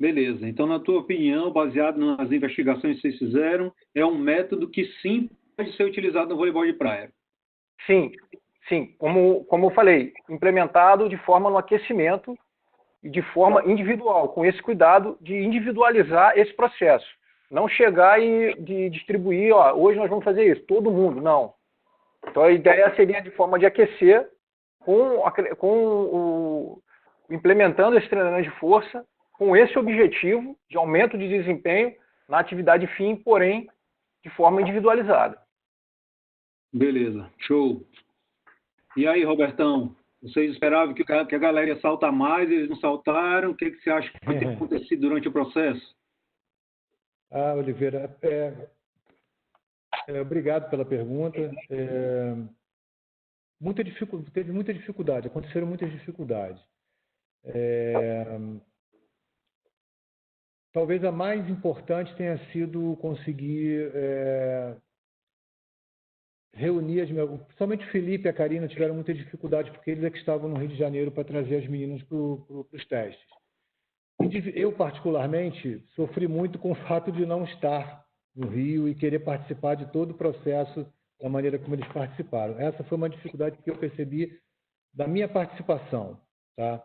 Beleza. Então, na tua opinião, baseado nas investigações que vocês fizeram, é um método que sim pode ser utilizado no voleibol de praia? Sim. Como eu falei, implementado de forma no aquecimento e de forma individual, com esse cuidado de individualizar esse processo. Não chegar e de distribuir, hoje nós vamos fazer isso, todo mundo, não. Então a ideia seria de forma de aquecer, implementando esse treinamento de força, com esse objetivo de aumento de desempenho na atividade fim, porém, de forma individualizada. Beleza, show. E aí, Robertão, Vocês esperavam que a galera ia saltar mais, eles não saltaram. O que você acha que pode ter acontecido durante o processo? Oliveira, obrigado pela pergunta. Teve muita dificuldade, aconteceram muitas dificuldades. Talvez a mais importante tenha sido conseguir reunir principalmente o Felipe e a Karina tiveram muita dificuldade, porque eles é que estavam no Rio de Janeiro para trazer as meninas para os testes. Eu, particularmente, sofri muito com o fato de não estar no Rio e querer participar de todo o processo da maneira como eles participaram. Essa foi uma dificuldade que eu percebi da minha participação, tá?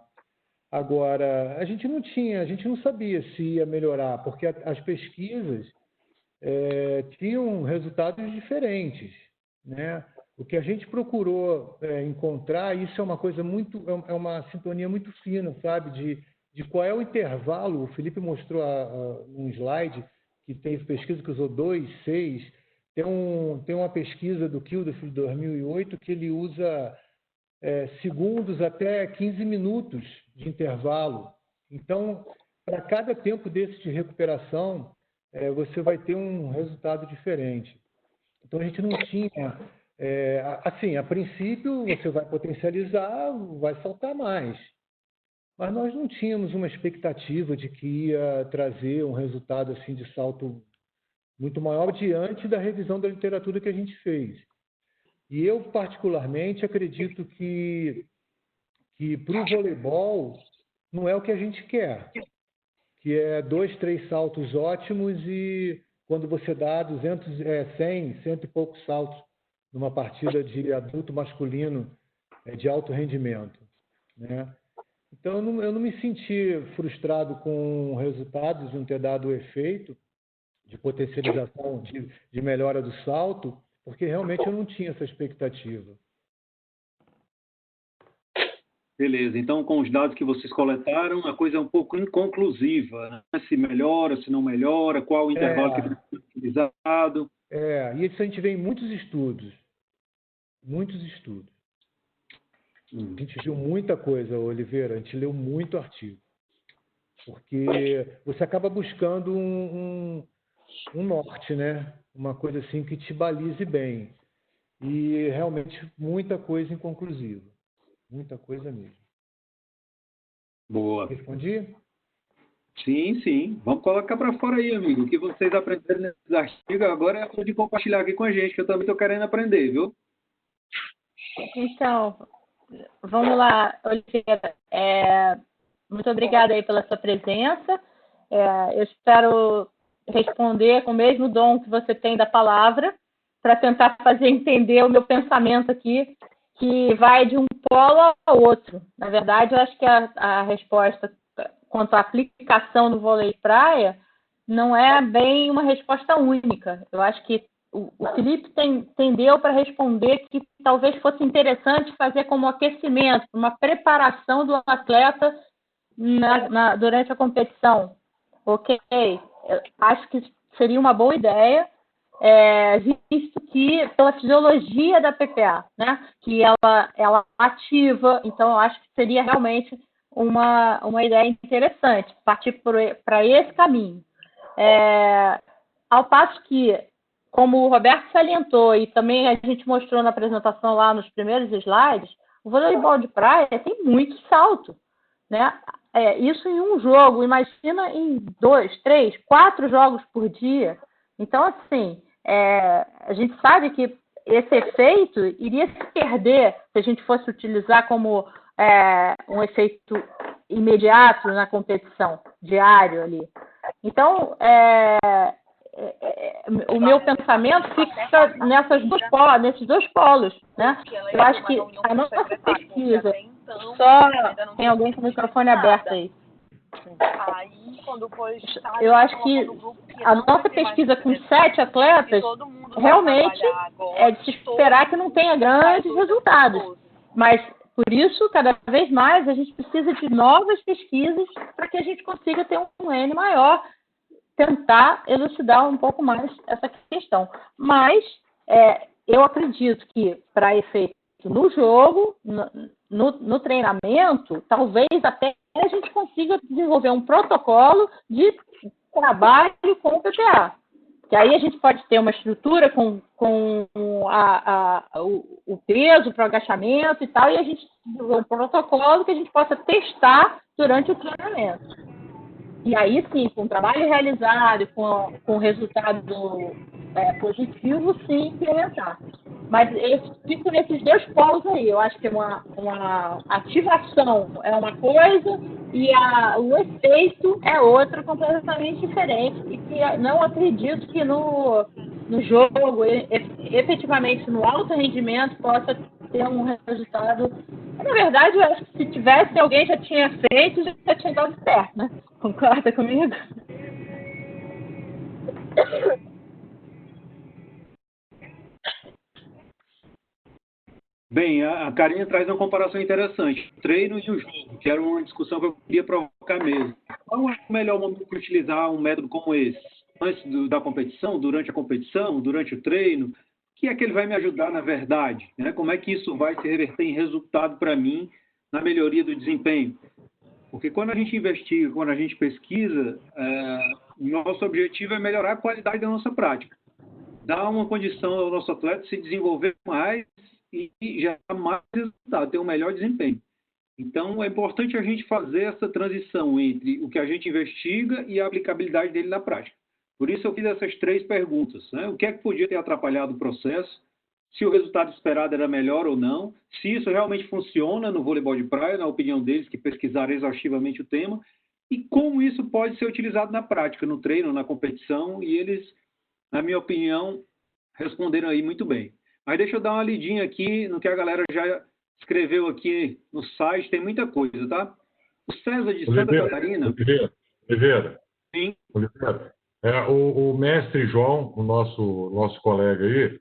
Agora, a gente não sabia se ia melhorar, porque as pesquisas tinham resultados diferentes, né? O que a gente procurou encontrar, isso é uma coisa é uma sintonia muito fina, sabe? De qual é o intervalo. O Felipe mostrou um slide que teve pesquisa que usou 2, 6. Tem uma pesquisa do Kilduff de 2008 que ele usa segundos até 15 minutos de intervalo. Então, para cada tempo desse de recuperação, você vai ter um resultado diferente. Então, a gente não tinha... assim, a princípio, você vai potencializar, vai saltar mais. Mas nós não tínhamos uma expectativa de que ia trazer um resultado assim de salto muito maior diante da revisão da literatura que a gente fez. E eu, particularmente, acredito que para o voleibol não é o que a gente quer, que é 2, 3 saltos ótimos e quando você dá 100 e poucos saltos numa partida de adulto masculino de alto rendimento, né? Então, eu não me senti frustrado com o resultado de não ter dado o efeito de potencialização, de melhora do salto, porque realmente eu não tinha essa expectativa. Beleza. Então, com os dados que vocês coletaram, a coisa é um pouco inconclusiva, né? Se melhora, se não melhora, qual o intervalo que tem que ser utilizado. E isso a gente vê em muitos estudos. Muitos estudos. A gente viu muita coisa, Oliveira, a gente leu muito artigo. Porque você acaba buscando um norte, né? Uma coisa assim que te balize bem. E realmente muita coisa inconclusiva. Muita coisa mesmo. Boa. Respondi? Sim, sim. Vamos colocar para fora aí, amigo. O que vocês aprenderam nesses artigos agora é hora de compartilhar aqui com a gente, que eu também estou querendo aprender, viu? Então, vamos lá, Oliveira. Muito obrigada aí pela sua presença. Eu espero responder com o mesmo dom que você tem da palavra, para tentar fazer entender o meu pensamento aqui, que vai de um polo ao outro. Na verdade, eu acho que a resposta quanto à aplicação no vôlei praia não é bem uma resposta única. Eu acho que o Felipe tendeu para responder que talvez fosse interessante fazer como aquecimento, uma preparação do atleta durante a competição. Ok, eu acho que seria uma boa ideia, visto que pela fisiologia da PPA, né, que ela ativa, então eu acho que seria realmente uma ideia interessante, partir para esse caminho. Ao passo que, como o Roberto salientou e também a gente mostrou na apresentação lá nos primeiros slides, o voleibol de praia tem muito salto, né? Isso em um jogo, imagina em 2, 3, 4 jogos por dia. Então, assim, a gente sabe que esse efeito iria se perder se a gente fosse utilizar como um efeito imediato na competição, diário ali. Então, o meu pensamento fica nesses dois polos, né? Eu acho que a nossa pesquisa... Só tem alguém com o microfone aberto aí. Eu acho que a nossa pesquisa com 7 atletas realmente é de se esperar que não tenha grandes resultados. Mas, por isso, cada vez mais, a gente precisa de novas pesquisas para que a gente consiga ter um N maior, tentar elucidar um pouco mais essa questão. Mas eu acredito que, para efeito no jogo, no treinamento, talvez até a gente consiga desenvolver um protocolo de trabalho com o PPA. Que aí a gente pode ter uma estrutura com o peso para o agachamento e tal, e a gente desenvolver um protocolo que a gente possa testar durante o treinamento. E aí, sim, com o trabalho realizado, com resultado positivo, sim, implementar. Mas eu fico nesses dois polos aí. Eu acho que uma ativação é uma coisa e o efeito é outra completamente diferente. E que não acredito que no jogo, efetivamente no alto rendimento, possa ter um resultado. Na verdade, eu acho que se tivesse, alguém já tinha feito, já tinha dado certo, né? Concorda comigo? Bem, a Karine traz uma comparação interessante. O treino e o jogo, que era uma discussão que eu queria provocar mesmo. Qual é o melhor momento para utilizar um método como esse? Antes da competição, durante a competição, durante o treino? O que é que ele vai me ajudar, na verdade? Né? Como é que isso vai se reverter em resultado para mim na melhoria do desempenho? Porque quando a gente investiga, quando a gente pesquisa, nosso objetivo é melhorar a qualidade da nossa prática. Dar uma condição ao nosso atleta se desenvolver mais e gerar mais resultado, ter um melhor desempenho. Então, é importante a gente fazer essa transição entre o que a gente investiga e a aplicabilidade dele na prática. Por isso, eu fiz essas 3 perguntas. Né? O que é que podia ter atrapalhado o processo? Se o resultado esperado era melhor ou não? Se isso realmente funciona no voleibol de praia, na opinião deles, que pesquisaram exaustivamente o tema? E como isso pode ser utilizado na prática, no treino, na competição? E eles, na minha opinião, responderam aí muito bem. Mas deixa eu dar uma lidinha aqui no que a galera já escreveu aqui no site, tem muita coisa, tá? O César de Santa Catarina... Oliveira. Sim. Oliveira. O mestre João, o nosso colega aí,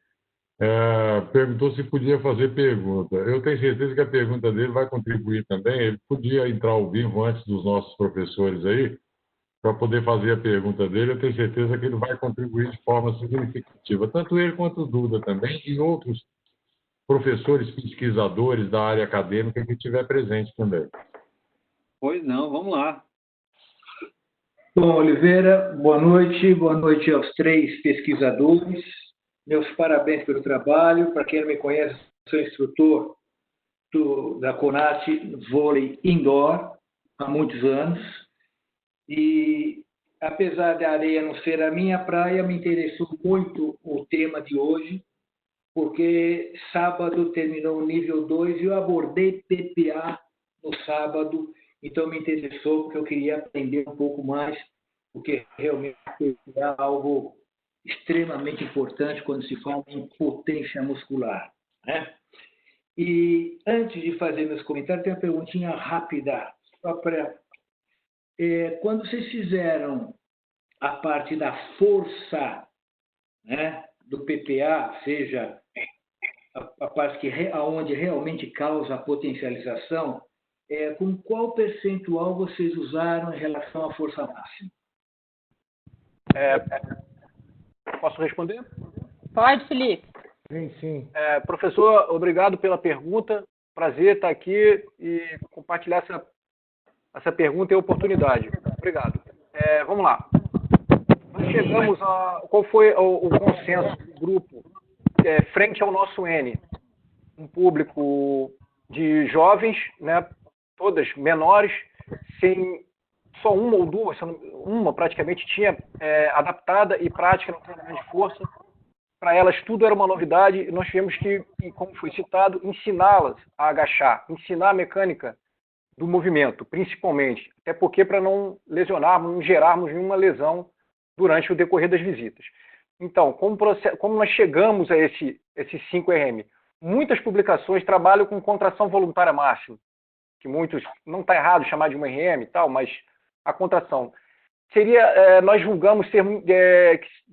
perguntou se podia fazer pergunta. Eu tenho certeza que a pergunta dele vai contribuir também. Ele podia entrar ao vivo antes dos nossos professores aí, para poder fazer a pergunta dele. Eu tenho certeza que ele vai contribuir de forma significativa, tanto ele quanto o Duda também, e outros professores, pesquisadores da área acadêmica que estiver presente também. Pois não, vamos lá. Bom, Oliveira, boa noite aos 3 pesquisadores. Meus parabéns pelo trabalho. Para quem não me conhece, sou instrutor da CONAT Vôlei Indoor há muitos anos. E, apesar da areia não ser a minha praia, me interessou muito o tema de hoje, porque sábado terminou o nível 2 e eu abordei PPA no sábado, então me interessou porque eu queria aprender um pouco mais, porque realmente é algo extremamente importante quando se fala em potência muscular, né? E antes de fazer meus comentários, tem uma perguntinha rápida, só para... quando vocês fizeram a parte da força, né, do PPA, seja a parte onde realmente causa a potencialização, com qual percentual vocês usaram em relação à força máxima? Posso responder? Pode, Felipe. Sim. Professor, obrigado pela pergunta. Prazer estar aqui e compartilhar essa pergunta e oportunidade. Obrigado. Vamos lá. Nós chegamos a... Qual foi o consenso do grupo frente ao nosso N? Um público de jovens, né, todas menores, sem só uma ou duas, uma praticamente tinha adaptada e prática no treinamento de força. Para elas tudo era uma novidade e nós tivemos que, como foi citado, ensiná-las a agachar, ensinar a mecânica do movimento, principalmente, até porque para não lesionarmos, não gerarmos nenhuma lesão durante o decorrer das visitas. Então, como nós chegamos a esse 5RM? Muitas publicações trabalham com contração voluntária máxima, que muitos, não está errado chamar de uma RM e tal, mas a contração seria, nós julgamos ser,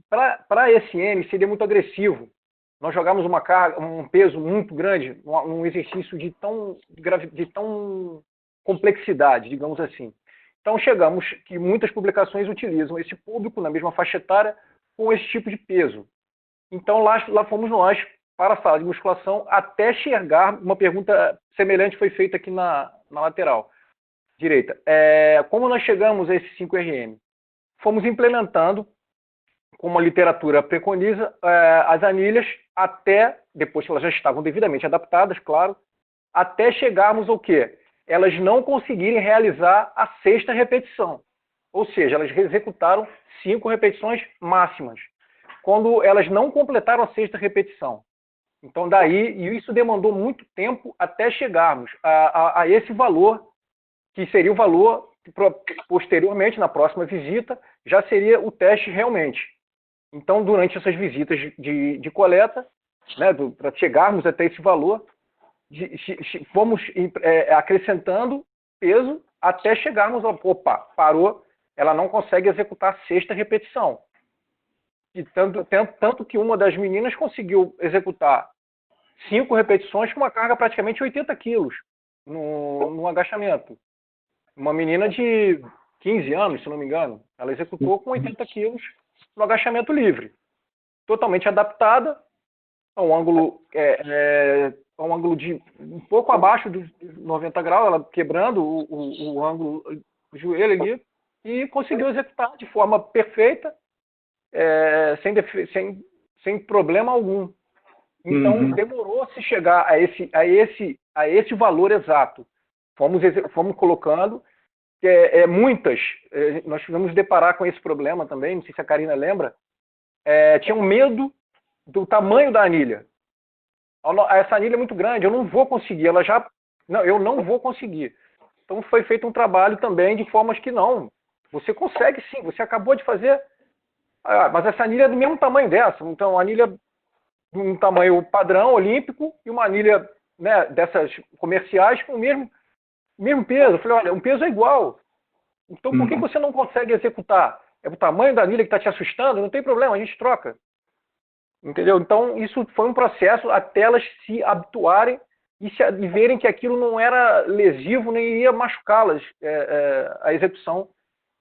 para esse N seria muito agressivo. Nós jogamos uma carga, um peso muito grande, num exercício de tão complexidade, digamos assim. Então chegamos que muitas publicações utilizam esse público na mesma faixa etária com esse tipo de peso. Então lá fomos nós para a sala de musculação até chegar, uma pergunta semelhante foi feita aqui na lateral direita. Como nós chegamos a esses 5RM? Fomos implementando, como a literatura preconiza, as anilhas até, depois que elas já estavam devidamente adaptadas, claro, até chegarmos ao quê? Elas não conseguirem realizar a 6ª repetição. Ou seja, elas executaram 5 repetições máximas, quando elas não completaram a 6ª repetição. Então, daí, e isso demandou muito tempo até chegarmos a esse valor, que seria o valor que, posteriormente, na próxima visita, já seria o teste realmente. Então, durante essas visitas de coleta, né, para chegarmos até esse valor, fomos acrescentando peso até chegarmos ao... Opa, parou, ela não consegue executar a 6ª repetição. E tanto que uma das meninas conseguiu executar 5 repetições com uma carga praticamente 80 quilos no agachamento. Uma menina de 15 anos, se não me engano, ela executou com 80 quilos no agachamento livre. Totalmente adaptada a um ângulo, de um pouco abaixo dos 90 graus, ela quebrando o ângulo do joelho ali, e conseguiu executar de forma perfeita, sem problema algum. Então, demorou-se chegar a esse valor exato. Fomos colocando muitas. Nós tivemos deparar com esse problema também, não sei se a Karina lembra, tinham medo do tamanho da anilha. Essa anilha é muito grande, eu não vou conseguir. Eu não vou conseguir. Então, foi feito um trabalho também de formas que não. Você consegue sim, você acabou de fazer... mas essa anilha é do mesmo tamanho dessa. Então, a anilha de um tamanho padrão, olímpico, e uma anilha, né, dessas comerciais com o mesmo peso. Eu falei, olha, o peso é igual. Então, por que você não consegue executar? É o tamanho da anilha que está te assustando? Não tem problema, a gente troca. Entendeu? Então, isso foi um processo até elas se habituarem e verem que aquilo não era lesivo, nem ia machucá-las, a execução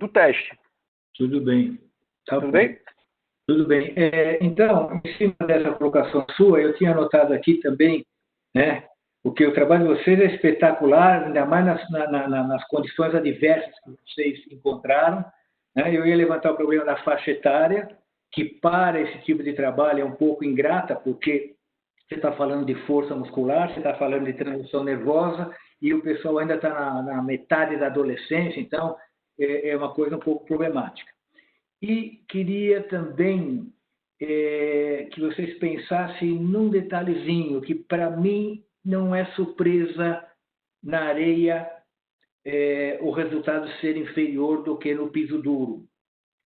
do teste. Tudo bem. Tudo bem? Tudo bem. Então, em cima dessa colocação sua, eu tinha anotado aqui também, né, porque o trabalho de vocês é espetacular, ainda mais nas condições adversas que vocês encontraram. Né? Eu ia levantar o problema da faixa etária, que para esse tipo de trabalho é um pouco ingrata, porque você está falando de força muscular, você está falando de transição nervosa, e o pessoal ainda está na metade da adolescência, então é uma coisa um pouco problemática. E queria também que vocês pensassem num detalhezinho, que para mim não é surpresa na areia o resultado ser inferior do que no piso duro.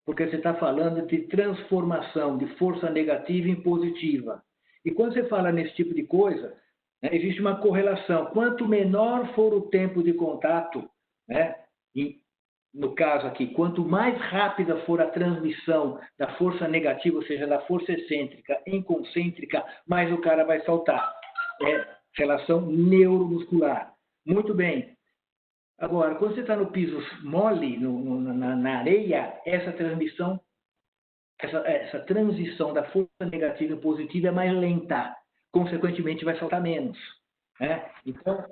Porque você está falando de transformação de força negativa em positiva. E quando você fala nesse tipo de coisa, né, existe uma correlação. Quanto menor for o tempo de contato, né, no caso aqui, quanto mais rápida for a transmissão da força negativa, ou seja, da força excêntrica em concêntrica, mais o cara vai saltar. É relação neuromuscular. Muito bem. Agora, quando você está no piso mole, na areia, essa transição da força negativa e positiva é mais lenta. Consequentemente, vai saltar menos. Né? Então,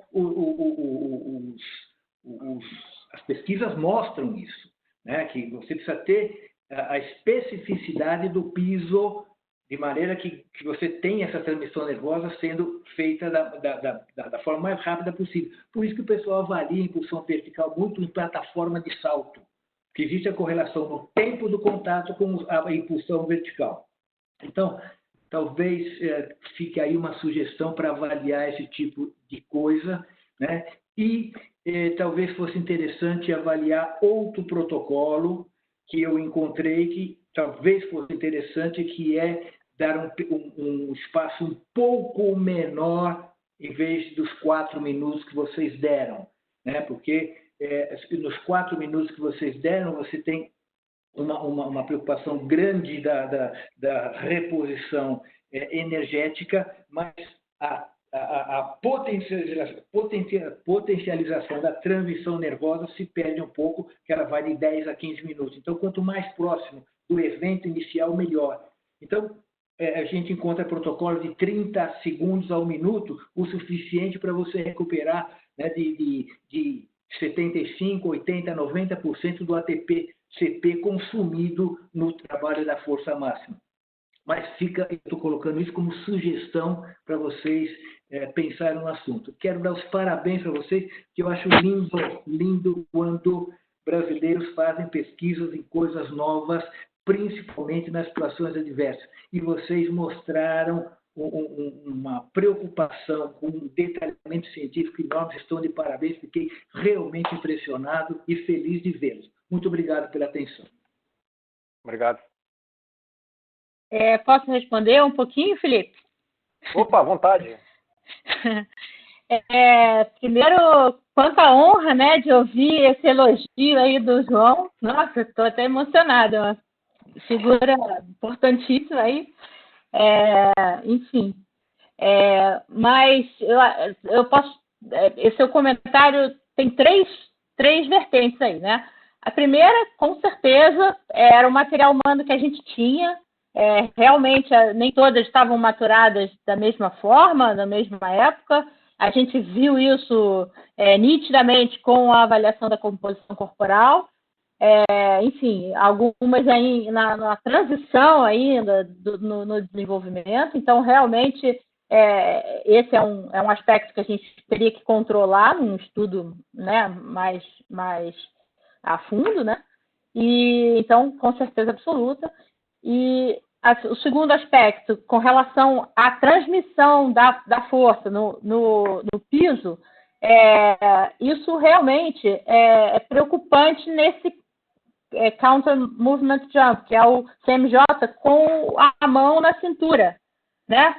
as pesquisas mostram isso, né? Que você precisa ter a especificidade do piso de maneira que você tenha essa transmissão nervosa sendo feita da forma mais rápida possível. Por isso que o pessoal avalia a impulsão vertical muito em plataforma de salto, que existe a correlação no tempo do contato com a impulsão vertical. Então, talvez fique aí uma sugestão para avaliar esse tipo de coisa, né? E talvez fosse interessante avaliar outro protocolo que eu encontrei que talvez fosse interessante, que é dar um espaço um pouco menor em vez dos 4 minutos que vocês deram, né? Porque nos 4 minutos que vocês deram, você tem uma preocupação grande da reposição energética, mas a potencialização da transmissão nervosa se perde um pouco, que ela vai de 10 a 15 minutos. Então, quanto mais próximo do evento inicial, melhor. Então, a gente encontra protocolo de 30 segundos ao minuto, o suficiente para você recuperar, né, de 75%, 80%, 90% do ATP-CP consumido no trabalho da força máxima. Mas eu estou colocando isso como sugestão para vocês pensarem no assunto. Quero dar os parabéns para vocês, que eu acho lindo quando brasileiros fazem pesquisas em coisas novas, principalmente nas situações adversas. E vocês mostraram uma preocupação com um detalhamento científico enorme. Estão de parabéns, fiquei realmente impressionado e feliz de vê-los. Muito obrigado pela atenção. Obrigado. Posso responder um pouquinho, Felipe? Opa, à vontade. Primeiro, quanta honra, né, de ouvir esse elogio aí do João. Nossa, estou até emocionada, uma figura importantíssima aí. Enfim, mas eu posso... Esse seu comentário tem três vertentes aí, né? A primeira, com certeza, era o material humano que a gente tinha. Realmente, nem todas estavam maturadas da mesma forma, na mesma época. A gente viu isso nitidamente com a avaliação da composição corporal. Enfim, algumas aí na transição ainda no desenvolvimento. Então, realmente, esse é um aspecto que a gente teria que controlar num estudo, né, mais a fundo, né? E, então, com certeza absoluta. E o segundo aspecto, com relação à transmissão da força no piso, isso realmente é preocupante nesse Counter Movement Jump, que é o CMJ com a mão na cintura, né?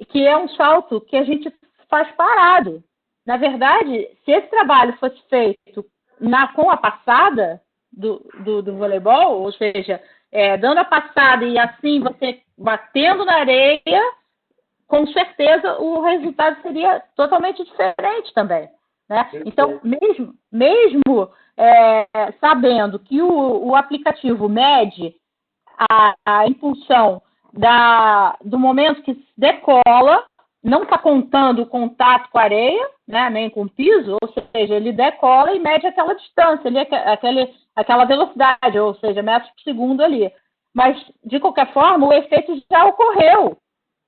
Que é um salto que a gente faz parado. Na verdade, se esse trabalho fosse feito com a passada do voleibol, ou seja, dando a passada e assim você batendo na areia, com certeza o resultado seria totalmente diferente também, né? Então, mesmo sabendo que o aplicativo mede a impulsão do momento que se decola, não está contando o contato com a areia, né, nem com o piso, ou seja, ele decola e mede aquela distância, aquela velocidade, ou seja, metros por segundo ali. Mas, de qualquer forma, o efeito já ocorreu.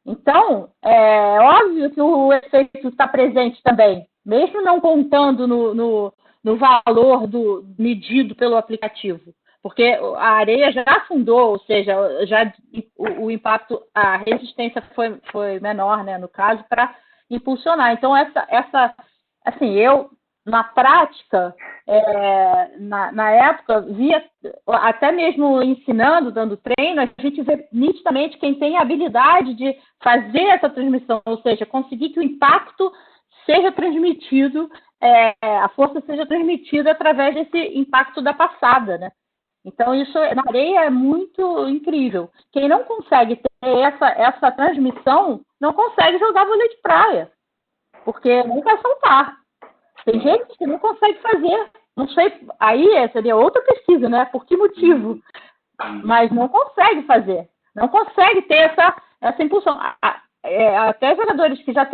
Então, é óbvio que o efeito está presente também, mesmo não contando no valor medido pelo aplicativo. Porque a areia já afundou, ou seja, o impacto, a resistência foi menor, né, no caso, para impulsionar. Então, assim, eu, na prática, na época, via, até mesmo ensinando, dando treino, a gente vê nitidamente quem tem a habilidade de fazer essa transmissão, ou seja, conseguir que o impacto seja transmitido, a força seja transmitida através desse impacto da passada, né? Então, isso na areia é muito incrível. Quem não consegue ter essa transmissão, não consegue jogar vôlei de praia, porque não vai saltar. Tem gente que não consegue fazer. Não sei, aí seria outra pesquisa, né? Por que motivo? Mas não consegue fazer. Não consegue ter essa impulsão. Até jogadores que já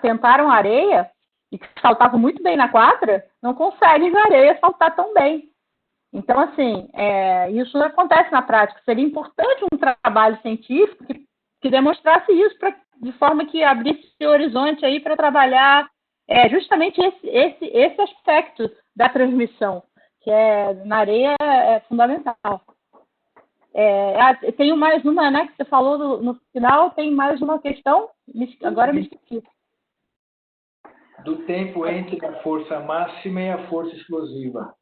tentaram areia e que saltavam muito bem na quadra, não conseguem na areia saltar tão bem. Então, assim, isso acontece na prática. Seria importante um trabalho científico que demonstrasse isso, de forma que abrisse o horizonte aí para trabalhar justamente esse aspecto da transmissão, que na areia é fundamental. Tenho mais uma, né, que você falou no final, tem mais uma questão, agora me esqueci. Do tempo entre a força máxima e a força explosiva.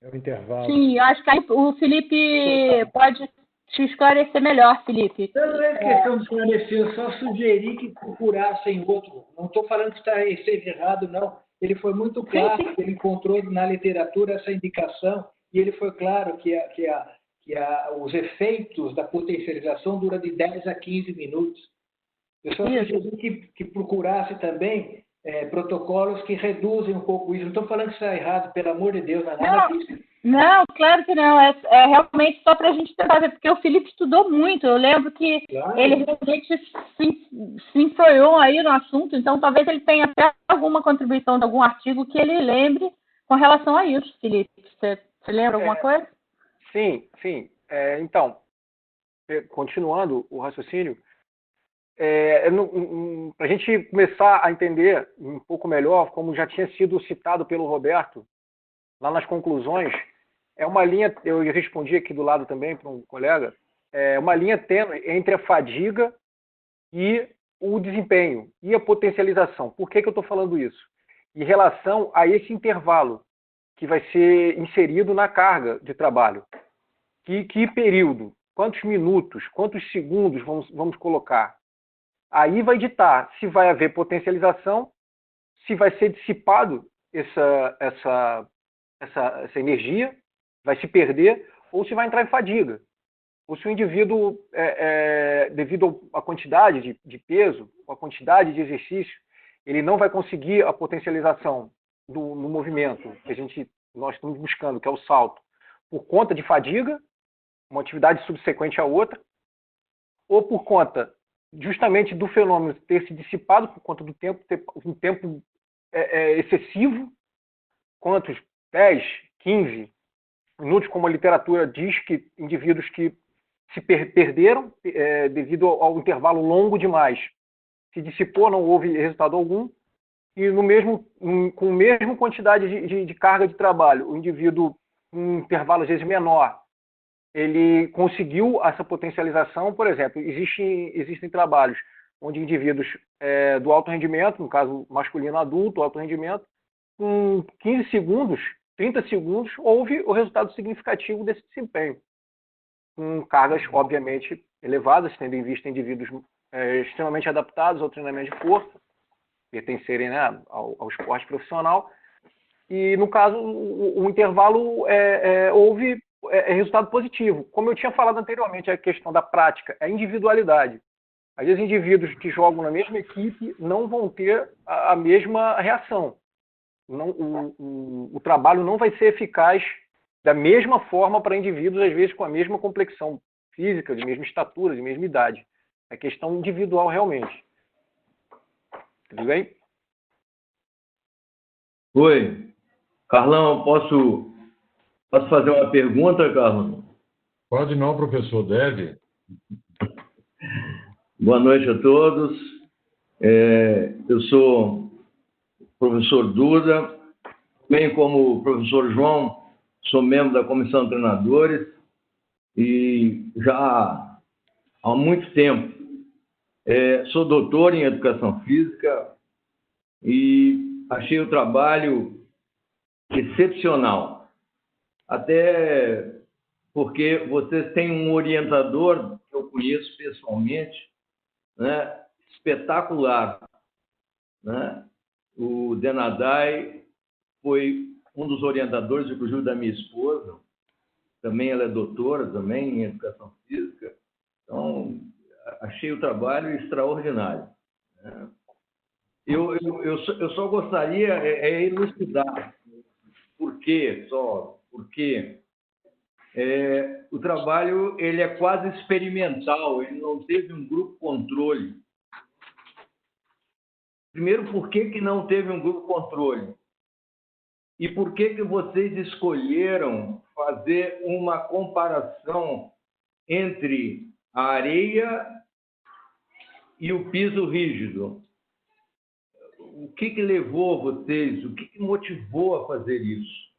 É o intervalo. Sim, eu acho que aí o Felipe pode te esclarecer melhor, Felipe. Não é questão de esclarecer, eu só sugeri que procurassem outro. Não estou falando que esteja errado, não. Ele foi muito claro, sim. Ele encontrou na literatura essa indicação, e ele foi claro que os efeitos da potencialização duram de 10 a 15 minutos. Eu só sugeri que procurasse também protocolos que reduzem um pouco isso. Não estou falando que isso é errado, pelo amor de Deus, não é nada disso. Não, claro que não. É realmente só para a gente tentar ver, porque o Felipe estudou muito. Eu lembro que ele realmente se enfronhou aí no assunto, então talvez ele tenha até alguma contribuição de algum artigo que ele lembre com relação a isso, Felipe. Você lembra alguma coisa? Sim. Então, continuando o raciocínio, para a gente começar a entender um pouco melhor, como já tinha sido citado pelo Roberto, lá nas conclusões, é uma linha, eu respondi aqui do lado também para um colega, é uma linha tênue entre a fadiga e o desempenho, e a potencialização. Por que eu estou falando isso? Em relação a esse intervalo que vai ser inserido na carga de trabalho. Que período? Quantos minutos? Quantos segundos vamos colocar? Aí vai ditar se vai haver potencialização, se vai ser dissipado essa energia, vai se perder, ou se vai entrar em fadiga. Ou se o indivíduo, devido à quantidade de peso, a quantidade de exercício, ele não vai conseguir a potencialização no movimento que nós estamos buscando, que é o salto, por conta de fadiga, uma atividade subsequente à outra, ou por conta justamente do fenômeno ter se dissipado por conta do tempo, ter um tempo excessivo, quantos 10, 15 minutos, como a literatura diz, que indivíduos que se perderam devido ao intervalo longo demais, se dissipou, não houve resultado algum, e com a mesma quantidade de carga de trabalho, o indivíduo, um intervalo às vezes menor, ele conseguiu essa potencialização. Por exemplo, existem trabalhos onde indivíduos do alto rendimento, no caso masculino adulto, alto rendimento, com 15 segundos, 30 segundos, houve o resultado significativo desse desempenho, com cargas, obviamente, elevadas, tendo em vista indivíduos extremamente adaptados ao treinamento de força, pertencerem, né, ao esporte profissional. E, no caso, o intervalo houve resultado positivo. Como eu tinha falado anteriormente, a questão da prática, a individualidade. Às vezes, indivíduos que jogam na mesma equipe não vão ter a mesma reação. O trabalho não vai ser eficaz da mesma forma para indivíduos, às vezes, com a mesma complexão física, de mesma estatura, de mesma idade. É questão individual, realmente. Tudo bem? Oi. Carlão, posso fazer uma pergunta, Carlão? Pode não, professor, deve. Boa noite a todos. Eu sou o professor Duda, bem como o professor João, sou membro da Comissão de Treinadores e já há muito tempo sou doutor em Educação Física e achei o trabalho excepcional. Até porque vocês têm um orientador que eu conheço pessoalmente, né, espetacular, né? O Denadai foi um dos orientadores, inclusive, da minha esposa. Também ela é doutora também em Educação Física. Então, achei o trabalho extraordinário, né? Eu só gostaria elucidar por quê, porque o trabalho ele é quase experimental, ele não teve um grupo controle. Primeiro, por que não teve um grupo controle? E por que vocês escolheram fazer uma comparação entre a areia e o piso rígido? O que levou vocês? O que motivou a fazer isso?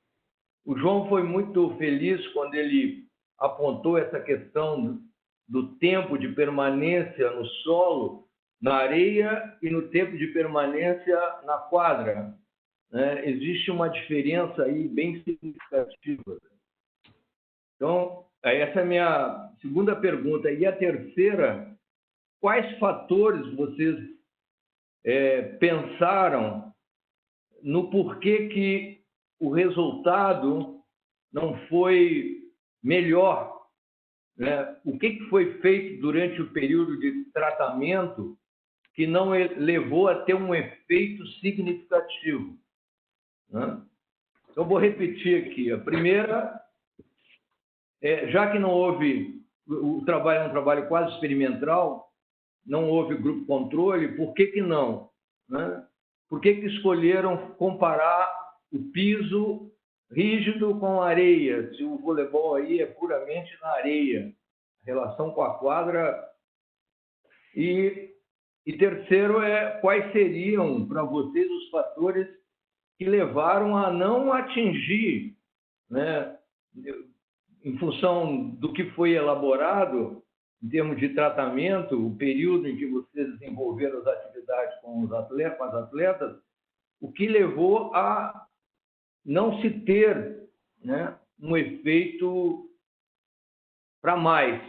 O João foi muito feliz quando ele apontou essa questão do tempo de permanência no solo, na areia, e no tempo de permanência na quadra. Existe uma diferença aí bem significativa. Então, essa é a minha segunda pergunta. E a terceira, quais fatores vocês pensaram no porquê que o resultado não foi melhor, né? O que foi feito durante o período de tratamento que não levou a ter um efeito significativo, né? Eu vou repetir aqui. A primeira, já que não houve, o trabalho é um trabalho quase experimental, não houve grupo controle, por que não? Né? Por que escolheram comparar o piso rígido com a areia, se o voleibol aí é puramente na areia, a relação com a quadra? E terceiro, quais seriam para vocês os fatores que levaram a não atingir, né, em função do que foi elaborado, em termos de tratamento, o período em que vocês desenvolveram as atividades com as atletas, o que levou a não se ter, né, um efeito para mais,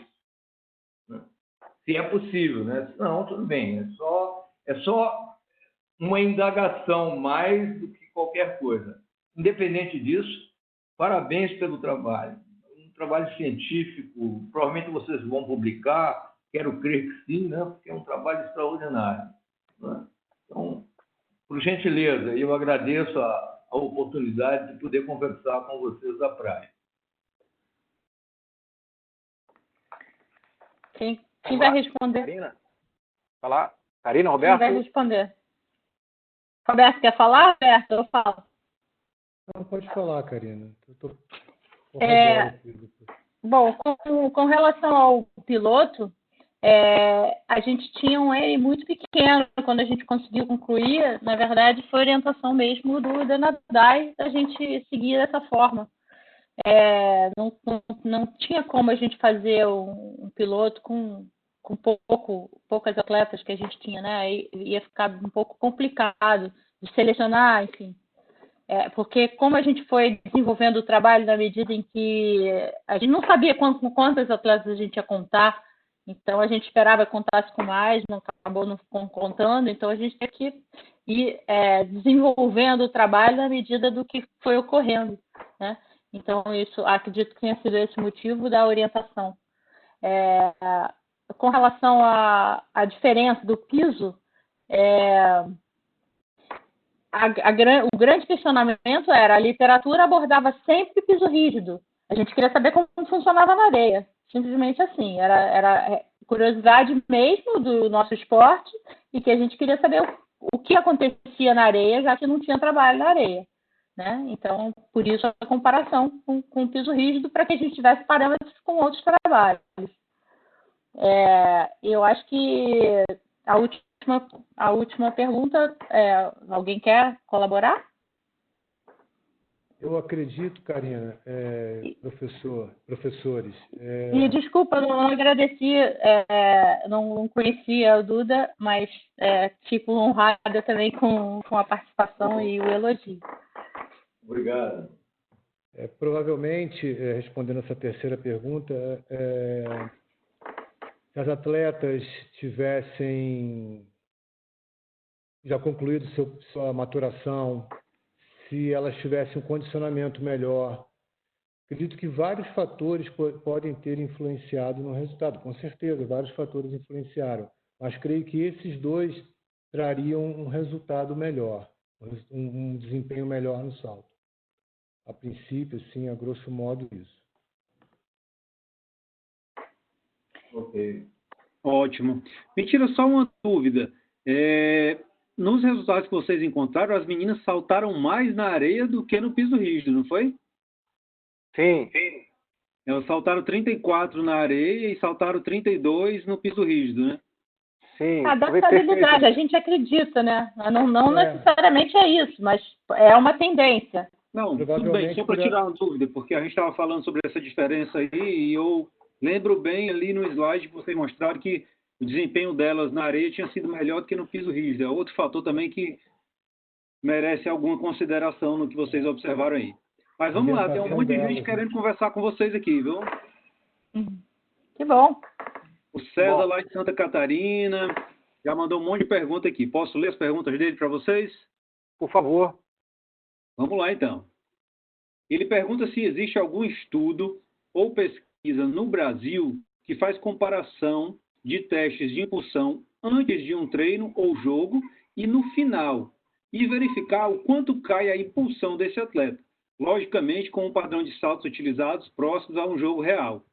né? Se é possível, né? Se não, tudo bem, é só uma indagação mais do que qualquer coisa. Independente disso, parabéns pelo trabalho. Um trabalho científico, provavelmente vocês vão publicar, quero crer que sim, né? Porque é um trabalho extraordinário, né? Então, por gentileza, eu agradeço a oportunidade de poder conversar com vocês da praia. Quem vai responder? Karina? Falar? Karina, Roberto? Quem vai responder? Roberto, quer falar, Roberto? Eu falo. Não, pode falar, Karina. Bom, com relação ao piloto, a gente tinha um N muito pequeno quando a gente conseguiu concluir. Na verdade, foi orientação mesmo do Denadai da gente seguir dessa forma. Não tinha como a gente fazer um piloto com poucas atletas que a gente tinha, né? Ia ficar um pouco complicado de selecionar, enfim. Porque como a gente foi desenvolvendo o trabalho na medida em que a gente não sabia quantas atletas a gente ia contar, então a gente esperava que contasse com mais, não acabou não contando, então a gente tem que ir desenvolvendo o trabalho na medida do que foi ocorrendo, né? Então, isso, acredito que tenha sido esse motivo da orientação. Com relação à diferença do piso, o grande questionamento era: a literatura abordava sempre piso rígido. A gente queria saber como funcionava na areia. Simplesmente assim. Era curiosidade mesmo do nosso esporte e que a gente queria saber o que acontecia na areia, já que não tinha trabalho na areia, né? Então, por isso a comparação com o piso rígido, para que a gente tivesse parâmetros com outros trabalhos. Eu acho que a última pergunta, alguém quer colaborar? Eu acredito, Karina, professores. E desculpa, não agradeci, não conhecia o Duda, mas fico honrada também com a participação e o elogio. Obrigado. Provavelmente, respondendo essa terceira pergunta, se as atletas tivessem já concluído sua maturação, se elas tivessem um condicionamento melhor, acredito que vários fatores podem ter influenciado no resultado. Com certeza, vários fatores influenciaram. Mas creio que esses dois trariam um resultado melhor, um desempenho melhor no salto. A princípio, sim, a grosso modo, isso. Ok. Ótimo. Me tira só uma dúvida. Nos resultados que vocês encontraram, as meninas saltaram mais na areia do que no piso rígido, não foi? Sim. Elas saltaram 34 na areia e saltaram 32 no piso rígido, né? Sim. Adaptabilidade, a gente acredita, né? Não necessariamente é isso, mas é uma tendência. Não, tudo bem, só para tirar uma dúvida, porque a gente estava falando sobre essa diferença aí e eu lembro bem ali no slide que vocês mostraram que o desempenho delas na areia tinha sido melhor do que no piso rígido. É outro fator também que merece alguma consideração no que vocês observaram aí. Mas vamos lá, tem um monte de gente querendo conversar com vocês aqui, viu? Que bom. O César lá de Santa Catarina já mandou um monte de pergunta aqui. Posso ler as perguntas dele para vocês? Por favor. Vamos lá, então. Ele pergunta se existe algum estudo ou pesquisa no Brasil que faz comparação de testes de impulsão antes de um treino ou jogo e no final, e verificar o quanto cai a impulsão desse atleta. logicamente com um padrão de saltos utilizados próximos a um jogo real.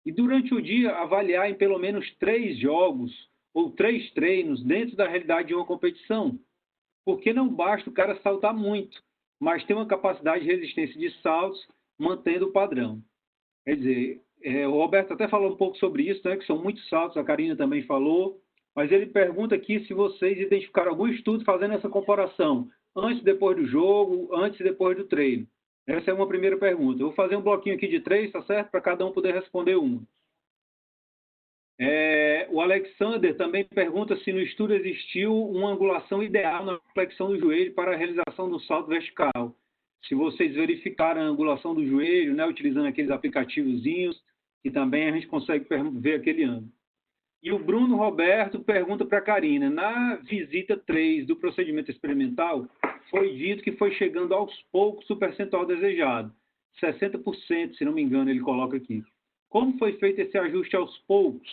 E durante o dia, avaliar em pelo menos 3 jogos ou 3 treinos dentro da realidade de uma competição. Porque não basta o cara saltar muito, mas ter uma capacidade de resistência de saltos, mantendo o padrão. Quer dizer, o Roberto até falou um pouco sobre isso, né, que são muitos saltos, a Karina também falou, mas ele pergunta aqui se vocês identificaram algum estudo fazendo essa comparação, antes e depois do jogo, antes e depois do treino. Essa é uma primeira pergunta. Eu vou fazer um bloquinho aqui de 3, tá certo? Para cada um poder responder uma. O Alexander também pergunta se no estudo existiu uma angulação ideal na flexão do joelho para a realização do salto vertical. Se vocês verificaram a angulação do joelho, né, utilizando aqueles aplicativozinhos, que também a gente consegue ver aquele ângulo. E o Bruno Roberto pergunta para a Karina, na visita 3 do procedimento experimental, foi dito que foi chegando aos poucos o percentual desejado. 60%, se não me engano, ele coloca aqui. Como foi feito esse ajuste aos poucos?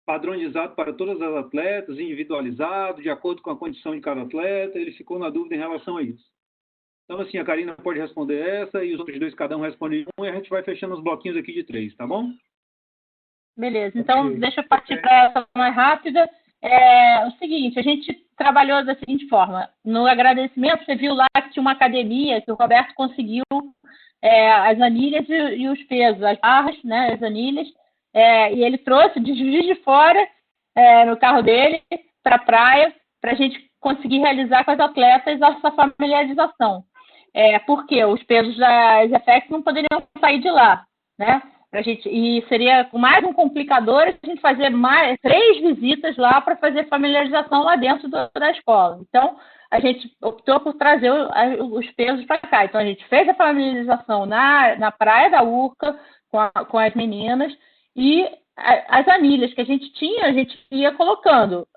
Padronizado para todas as atletas, individualizado, de acordo com a condição de cada atleta? Ele ficou na dúvida em relação a isso. Então, assim, a Karina pode responder essa e os outros dois, cada um responde um, e a gente vai fechando os bloquinhos aqui de 3, tá bom? Beleza, então deixa eu partir para essa mais rápida. O seguinte, a gente trabalhou da seguinte forma. No agradecimento, você viu lá que tinha uma academia que o Roberto conseguiu as anilhas e os pesos, as barras, né, as anilhas, e ele trouxe de Juiz de Fora, no carro dele, para a praia, para a gente conseguir realizar com as atletas essa familiarização. Porque os pesos das EFEX não poderiam sair de lá, né? E seria mais um complicador a gente fazer 3 visitas lá para fazer familiarização lá dentro da escola. Então, a gente optou por trazer os pesos para cá. Então, a gente fez a familiarização na praia da Urca com as meninas e as anilhas que a gente ia colocando.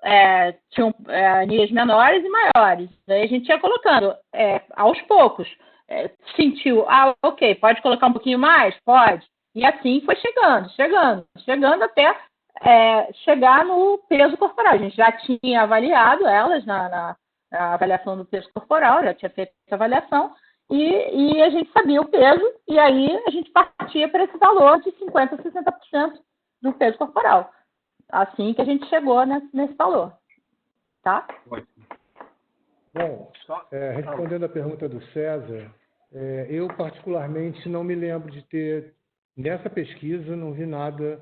Tinham anilhas menores e maiores. Daí a gente ia colocando aos poucos. Sentiu, ok, pode colocar um pouquinho mais? Pode. E assim foi chegando até chegar no peso corporal. A gente já tinha avaliado elas na avaliação do peso corporal, já tinha feito essa avaliação, e a gente sabia o peso, e aí a gente partia para esse valor de 50% a 60% do peso corporal. Assim que a gente chegou nesse valor. Tá? Bom, respondendo a pergunta do César, eu particularmente não me lembro de ter, nessa pesquisa, não vi nada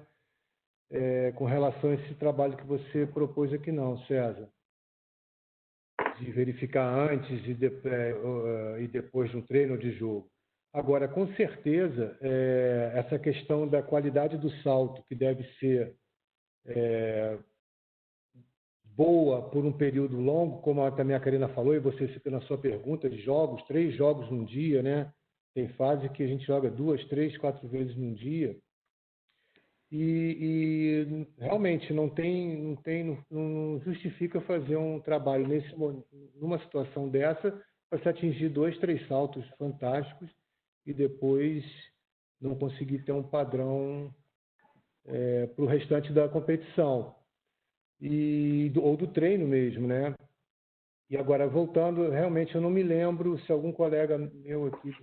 com relação a esse trabalho que você propôs aqui não, César. De verificar antes e depois de um treino ou de jogo. Agora, com certeza, essa questão da qualidade do salto, que deve ser boa por um período longo, como também a Karina falou, e você citou na sua pergunta, de jogos, 3 jogos num dia, né? Tem fase que a gente joga 2, 3, 4 vezes num dia. E realmente não justifica fazer um trabalho numa situação dessa para se atingir 2, 3 saltos fantásticos e depois não conseguir ter um padrão para o restante da competição ou do treino mesmo, né? E agora, voltando, realmente eu não me lembro, se algum colega meu aqui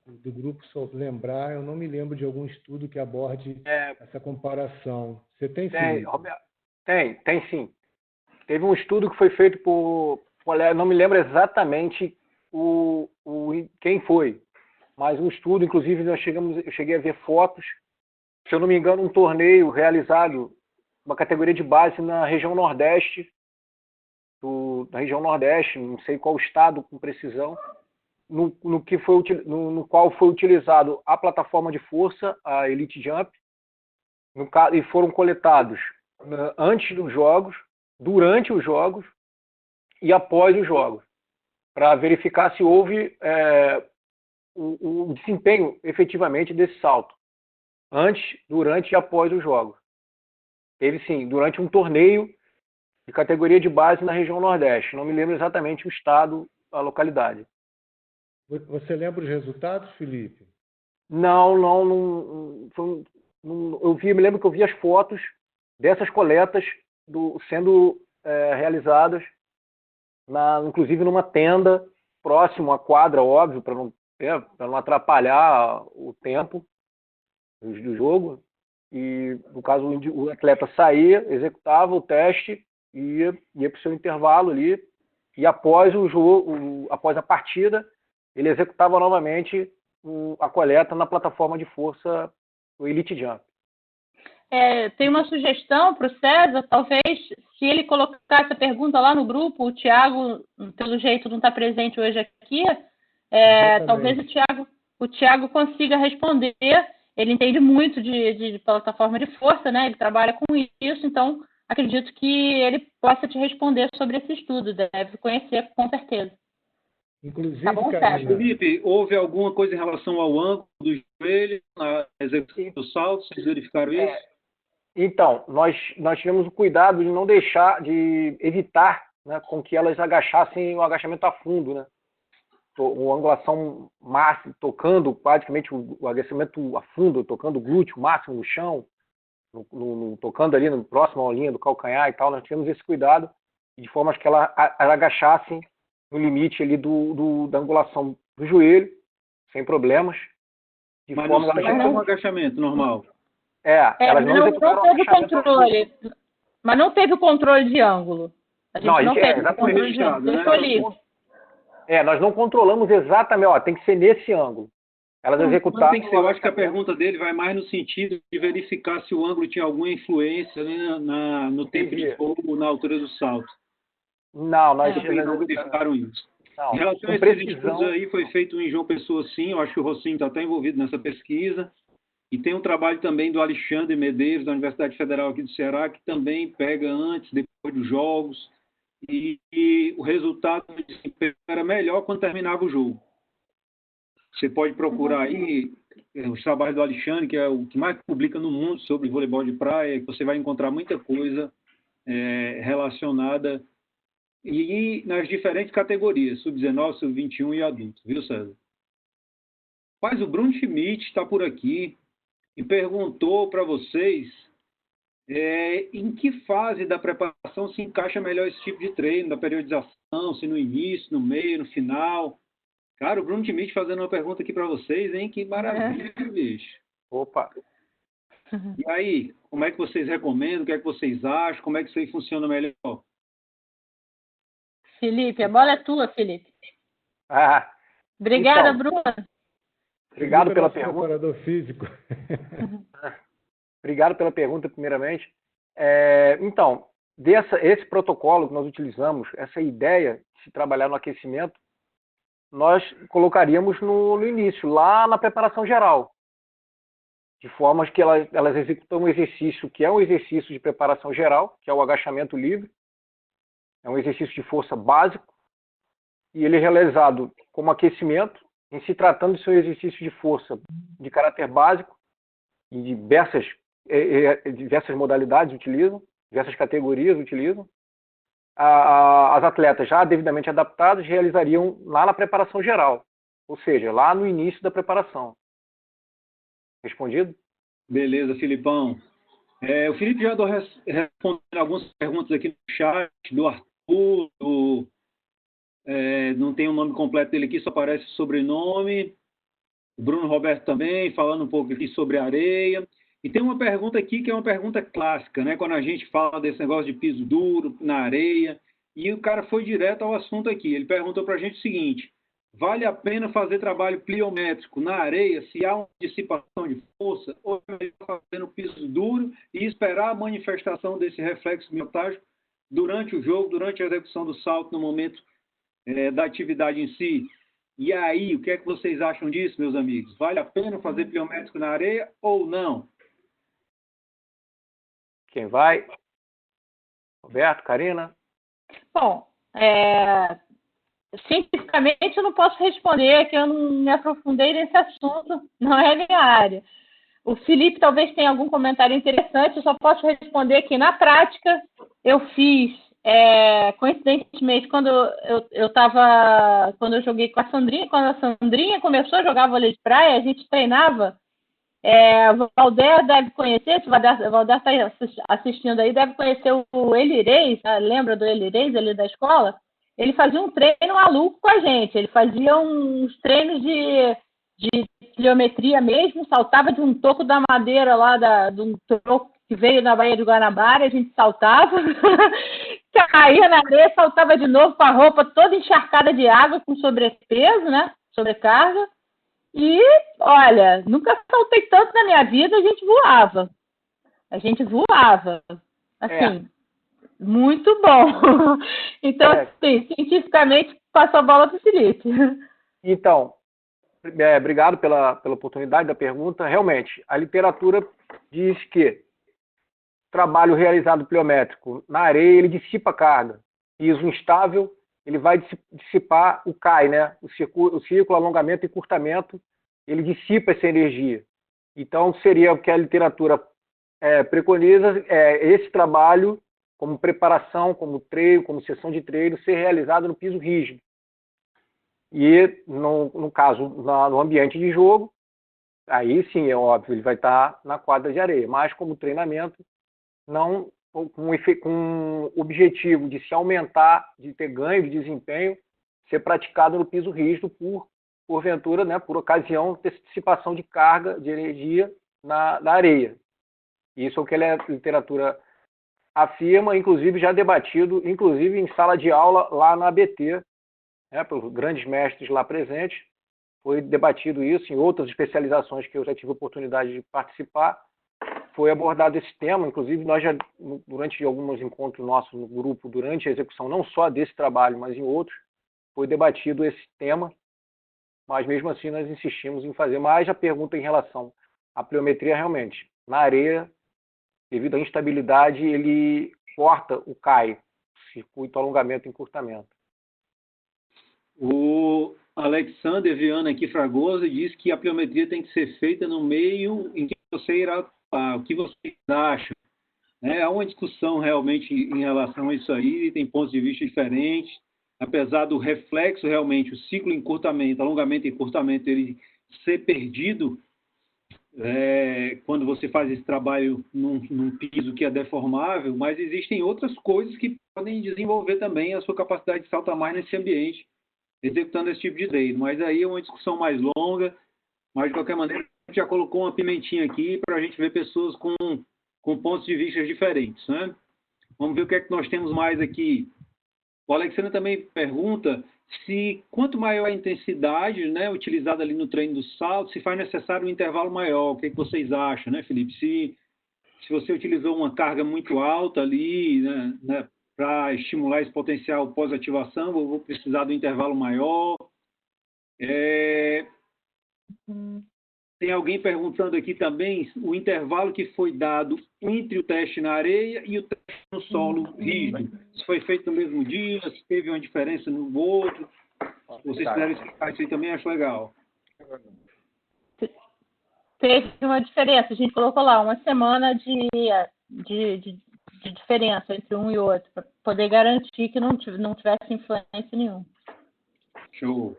do grupo só lembrar, eu não me lembro de algum estudo que aborde essa comparação. Você tem, Felipe? Roberto, tem sim. Teve um estudo que foi feito por colega, não me lembro exatamente quem foi, mas um estudo, inclusive, eu cheguei a ver fotos, se eu não me engano, um torneio realizado, uma categoria de base na região Nordeste, da região Nordeste, não sei qual estado com precisão, no qual foi utilizado a plataforma de força, a Elite Jump, e foram coletados antes dos jogos, durante os jogos e após os jogos, para verificar se houve o desempenho efetivamente desse salto, antes, durante e após os jogos. Teve sim, durante um torneio de categoria de base na região Nordeste. Não me lembro exatamente o estado, a localidade. Você lembra os resultados, Felipe? Não. Me lembro que eu vi as fotos dessas coletas sendo realizadas, inclusive numa tenda próximo à quadra, óbvio, para não para não atrapalhar o tempo do jogo. E, no caso, o atleta saía, executava o teste e ia para o seu intervalo ali. E após o jogo, após a partida, ele executava novamente a coleta na plataforma de força do Elite Jump. Tem uma sugestão para o César, talvez, se ele colocar essa pergunta lá no grupo, o Thiago, pelo jeito, não está presente hoje aqui, talvez o Thiago consiga responder. Ele entende muito de plataforma de força, né? Ele trabalha com isso, então acredito que ele possa te responder sobre esse estudo, deve conhecer com certeza. Inclusive, tá bom, Felipe, houve alguma coisa em relação ao ângulo do joelho, na execução do salto? Vocês verificaram isso? Então, nós tivemos o cuidado de não deixar, de evitar, né, com que elas agachassem o agachamento a fundo, né? Uma angulação máxima, tocando praticamente o agachamento a fundo, tocando o glúteo máximo no chão, tocando ali no próximo à linha do calcanhar e tal. Nós tivemos esse cuidado de forma que elas agachassem no limite ali da angulação do joelho, sem problemas. Mas não é um agachamento normal. Elas não executaram teve controle. Mas não teve o controle de ângulo. A gente não teve o controle de ângulo. Deixou livre. Nós não controlamos exatamente, tem que ser nesse ângulo. Elas executaram. Não tem que ser, eu acho que a pergunta dele vai mais no sentido de verificar se o ângulo tinha alguma influência no tempo de voo, na altura do salto. Não, nós não verificaram isso. Em relação a esses estudos aí, foi feito em João Pessoa, sim. Eu acho que o Rocinho está até envolvido nessa pesquisa. E tem um trabalho também do Alexandre Medeiros, da Universidade Federal aqui do Ceará, que também pega antes, depois dos jogos. E o resultado do desempenho era melhor quando terminava o jogo. Você pode procurar aí os trabalhos do Alexandre, que é o que mais publica no mundo sobre voleibol de praia, que você vai encontrar muita coisa relacionada e nas diferentes categorias, sub-19, sub-21 e adulto, viu, César? Mas o Bruno Schmidt está por aqui e perguntou para vocês em que fase da preparação se encaixa melhor esse tipo de treino, da periodização, se no início, no meio, no final. Cara, o Bruno Schmidt fazendo uma pergunta aqui para vocês, hein? Que maravilha, bicho. Opa! E aí, como é que vocês recomendam? O que é que vocês acham? Como é que isso aí funciona melhor? Felipe, a bola é tua, Felipe. Obrigada, então, Bruno. Obrigado pela pergunta. Preparador físico. Obrigado pela pergunta, primeiramente. Então, esse protocolo que nós utilizamos, essa ideia de se trabalhar no aquecimento, nós colocaríamos no início, lá na preparação geral, de formas que elas executam um exercício que é um exercício de preparação geral, que é o agachamento livre, é um exercício de força básico, e ele é realizado como aquecimento, em se tratando de seu exercício de força de caráter básico, e diversas modalidades utilizam, diversas categorias utilizam. As atletas já devidamente adaptadas realizariam lá na preparação geral, ou seja, lá no início da preparação. Respondido? Beleza, Filipão. O Felipe já respondendo algumas perguntas aqui no chat, do Arthur, não tem o nome completo dele aqui, só aparece o sobrenome. O Bruno Roberto também, falando um pouco aqui sobre areia. E tem uma pergunta aqui que é uma pergunta clássica, né? Quando a gente fala desse negócio de piso duro na areia, e o cara foi direto ao assunto aqui. Ele perguntou para a gente o seguinte: vale a pena fazer trabalho pliométrico na areia se há uma dissipação de força, ou é melhor fazer no piso duro e esperar a manifestação desse reflexo miotágico durante o jogo, durante a execução do salto, no momento da atividade em si? E aí, o que é que vocês acham disso, meus amigos? Vale a pena fazer pliométrico na areia ou não? Quem vai? Roberto, Karina? Bom, cientificamente eu não posso responder, que eu não me aprofundei nesse assunto, não é a minha área. O Felipe talvez tenha algum comentário interessante, eu só posso responder que, na prática, eu fiz, coincidentemente, quando eu joguei com a Sandrinha, quando a Sandrinha começou a jogar vôlei de praia, a gente treinava. O Valder deve conhecer, se o Valder está assistindo aí, deve conhecer o Elirês, lembra do Elirês ali da escola? ele fazia um treino maluco com a gente. Ele fazia uns treinos de pliometria mesmo, saltava de um toco da madeira lá, de um toco que veio na Baía de Guanabara, a gente saltava, caía na areia, saltava de novo com a roupa toda encharcada de água, com sobrepeso, né? Sobrecarga. E, olha, nunca saltei tanto na minha vida, a gente voava. A gente voava. Assim, muito bom. Então, assim, cientificamente, passou a bola para o Felipe. Então, obrigado pela oportunidade da pergunta. Realmente, a literatura diz que trabalho realizado pliométrico na areia, ele dissipa a carga. Piso instável, ele vai dissipar o CAI, né? O círculo, alongamento e encurtamento, ele dissipa essa energia. Então, seria o que a literatura preconiza, esse trabalho como preparação, como treino, como sessão de treino, ser realizado no piso rígido. E, no caso, no ambiente de jogo, aí sim, é óbvio, ele vai estar na quadra de areia. Mas, como treinamento, não com o objetivo de se aumentar, de ter ganho de desempenho, ser praticado no piso rígido porventura, né, por ocasião de dissipação de carga, de energia na areia. Isso é o que a literatura afirma, inclusive já debatido, inclusive em sala de aula lá na ABT, né, pelos grandes mestres lá presentes. Foi debatido isso em outras especializações que eu já tive a oportunidade de participar. Foi abordado esse tema, inclusive nós já, durante alguns encontros nossos no grupo, durante a execução não só desse trabalho, mas em outros, foi debatido esse tema, mas mesmo assim nós insistimos em fazer mais a pergunta em relação à pliometria realmente. Na areia, devido à instabilidade, ele corta o CAI, circuito alongamento e encurtamento. O Alexander Viana aqui Fragoso diz que a pliometria tem que ser feita no meio em que você irá atuar. O que vocês acham? Há uma discussão realmente em relação a isso aí, tem pontos de vista diferentes, apesar do reflexo realmente, o ciclo encurtamento, alongamento e encurtamento, ele ser perdido quando você faz esse trabalho num piso que é deformável, mas existem outras coisas que podem desenvolver também a sua capacidade de saltar mais nesse ambiente, executando esse tipo de treino. Mas aí é uma discussão mais longa, mas de qualquer maneira a gente já colocou uma pimentinha aqui para a gente ver pessoas com pontos de vista diferentes, né? Vamos ver o que é que nós temos mais aqui. O Alexandre também pergunta se quanto maior a intensidade, né, utilizada ali no treino do salto, se faz necessário um intervalo maior. O que é que vocês acham, né, Felipe? Se você utilizou uma carga muito alta ali, né, para estimular esse potencial pós-ativação, eu vou precisar do intervalo maior. Tem alguém perguntando aqui também o intervalo que foi dado entre o teste na areia e o teste no solo rígido. Se foi feito no mesmo dia, se teve uma diferença no outro. Se vocês puderem explicar isso aí também, acho legal. Teve uma diferença. A gente colocou lá uma semana de diferença entre um e outro, para poder garantir que não tivesse influência nenhuma. Show.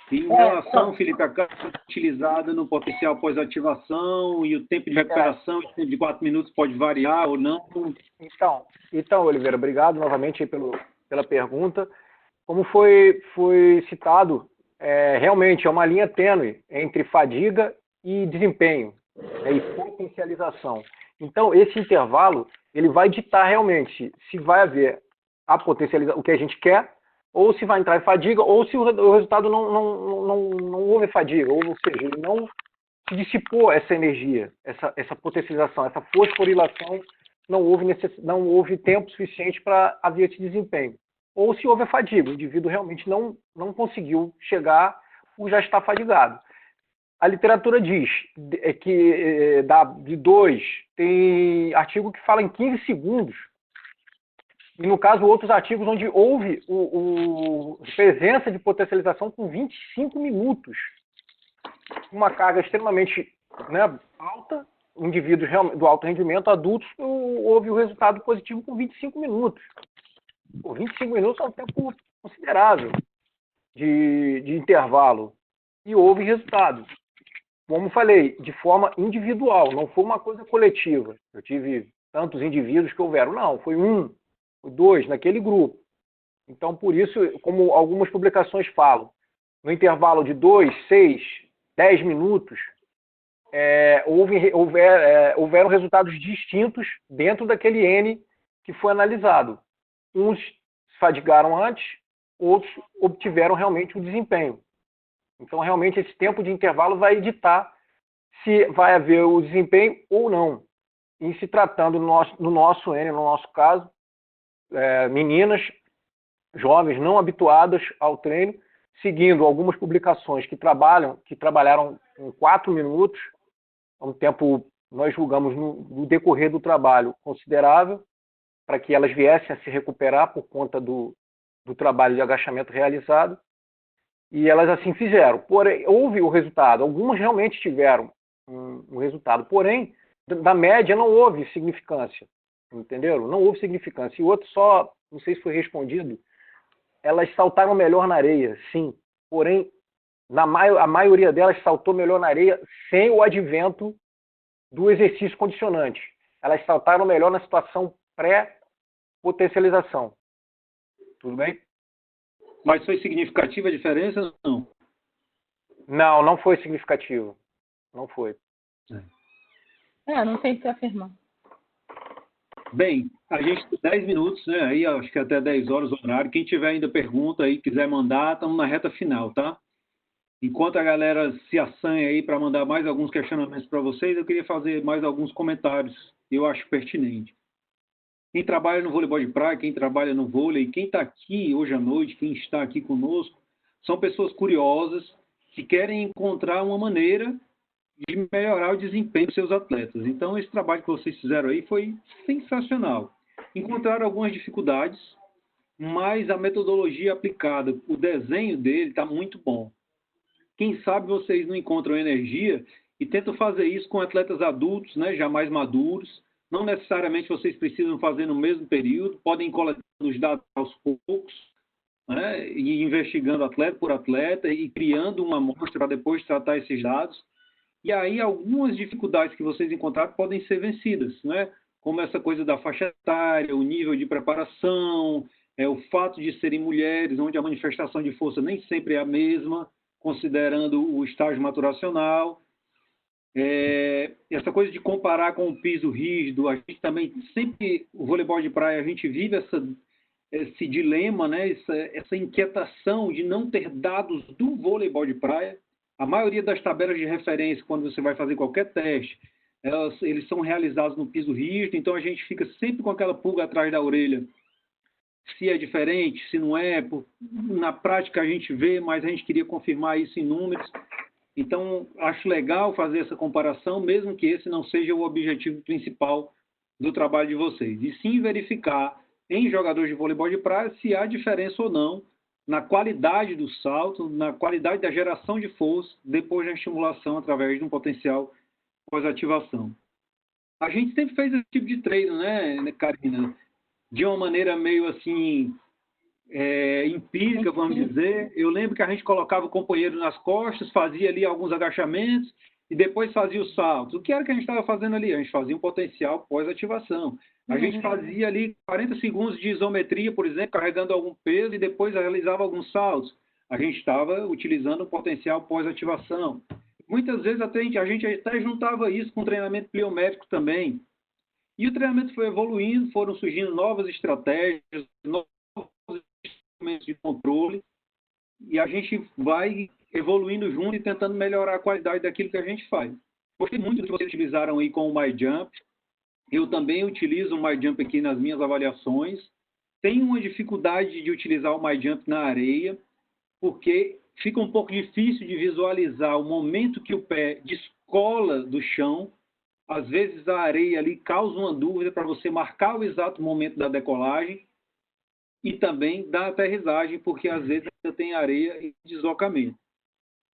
Em relação, Felipe, a carga utilizada no potencial pós-ativação e o tempo de recuperação, o tempo de 4 minutos pode variar ou não? Então, Oliveira, obrigado novamente aí pela pergunta. Como foi citado, realmente é uma linha tênue entre fadiga e desempenho, e potencialização. Então, esse intervalo ele vai ditar realmente se vai haver a potencialização, o que a gente quer, ou se vai entrar em fadiga, ou se o resultado não houve fadiga, ou seja, ele não se dissipou essa energia, essa potencialização, essa fosforilação, não houve tempo suficiente para haver esse desempenho. Ou se houve a fadiga, o indivíduo realmente não conseguiu chegar ou já está fadigado. A literatura diz que de 2, tem artigo que fala em 15 segundos, e no caso outros artigos onde houve presença de potencialização com 25 minutos. Uma carga extremamente, né, alta, indivíduos do alto rendimento, adultos, houve o resultado positivo com 25 minutos. 25 minutos é um tempo considerável de intervalo. E houve resultado. Como falei, de forma individual, não foi uma coisa coletiva. Eu tive tantos indivíduos que houveram. Não, foi 2 naquele grupo. Então, por isso, como algumas publicações falam, no intervalo de 2, 6, 10 minutos, houveram resultados distintos dentro daquele N que foi analisado. Uns se fadigaram antes, outros obtiveram realmente o desempenho. Então, realmente, esse tempo de intervalo vai ditar se vai haver o desempenho ou não. E se tratando no nosso N, no nosso caso, meninas jovens não habituadas ao treino, seguindo algumas publicações que trabalharam em 4 minutos, um tempo, nós julgamos, no decorrer do trabalho considerável, para que elas viessem a se recuperar por conta do trabalho de agachamento realizado, e elas assim fizeram. Porém, houve o resultado, algumas realmente tiveram um resultado, porém, da média não houve significância, entenderam? Não houve significância. E o outro só, não sei se foi respondido, elas saltaram melhor na areia, sim, porém, a maioria delas saltou melhor na areia sem o advento do exercício condicionante. Elas saltaram melhor na situação pré-potencialização. Tudo bem? Mas foi significativa a diferença ou não? Não foi significativo. Não foi. Não tem que afirmar. Bem, a gente tem 10 minutos, né? Aí acho que até 10 horas o horário. Quem tiver ainda pergunta aí, quiser mandar, estamos na reta final, tá? Enquanto a galera se assanha aí para mandar mais alguns questionamentos para vocês, eu queria fazer mais alguns comentários que eu acho pertinente. Quem trabalha no voleibol de praia, quem trabalha no vôlei, quem está aqui hoje à noite, quem está aqui conosco, são pessoas curiosas que querem encontrar uma maneira de melhorar o desempenho dos seus atletas. Então, esse trabalho que vocês fizeram aí foi sensacional. Encontraram algumas dificuldades, mas a metodologia aplicada, o desenho dele está muito bom. Quem sabe vocês não encontram energia e tentam fazer isso com atletas adultos, né, já mais maduros. Não necessariamente vocês precisam fazer no mesmo período, podem ir coletando os dados aos poucos, né, e investigando atleta por atleta e criando uma amostra para depois tratar esses dados. E aí algumas dificuldades que vocês encontraram podem ser vencidas, né? Como essa coisa da faixa etária, o nível de preparação, o fato de serem mulheres, onde a manifestação de força nem sempre é a mesma, considerando o estágio maturacional. Essa coisa de comparar com o piso rígido, a gente também sempre, o voleibol de praia, a gente vive esse dilema, né? Essa inquietação de não ter dados do voleibol de praia. A maioria das tabelas de referência, quando você vai fazer qualquer teste, eles são realizados no piso rígido, então a gente fica sempre com aquela pulga atrás da orelha. Se é diferente, se não é. Na prática a gente vê, mas a gente queria confirmar isso em números. Então, acho legal fazer essa comparação, mesmo que esse não seja o objetivo principal do trabalho de vocês. E sim verificar em jogadores de voleibol de praia se há diferença ou não na qualidade do salto, na qualidade da geração de força depois da estimulação através de um potencial pós-ativação. A gente sempre fez esse tipo de treino, né, Karina? De uma maneira meio assim, empírica, vamos dizer. Eu lembro que a gente colocava o companheiro nas costas, fazia ali alguns agachamentos e depois fazia os saltos. O que era que a gente estava fazendo ali? A gente fazia um potencial pós-ativação. A gente fazia ali 40 segundos de isometria, por exemplo, carregando algum peso e depois realizava alguns saltos. A gente estava utilizando um potencial pós-ativação. Muitas vezes a gente até juntava isso com treinamento pliométrico também. E o treinamento foi evoluindo, foram surgindo novas estratégias, novos instrumentos de controle, e a gente vai evoluindo junto e tentando melhorar a qualidade daquilo que a gente faz. Gostei muito do que vocês utilizaram aí com o MyJump. Eu também utilizo o MyJump aqui nas minhas avaliações. Tenho uma dificuldade de utilizar o MyJump na areia, porque fica um pouco difícil de visualizar o momento que o pé descola do chão. Às vezes a areia ali causa uma dúvida para você marcar o exato momento da decolagem e também da aterrissagem, porque às vezes ainda tem areia e deslocamento.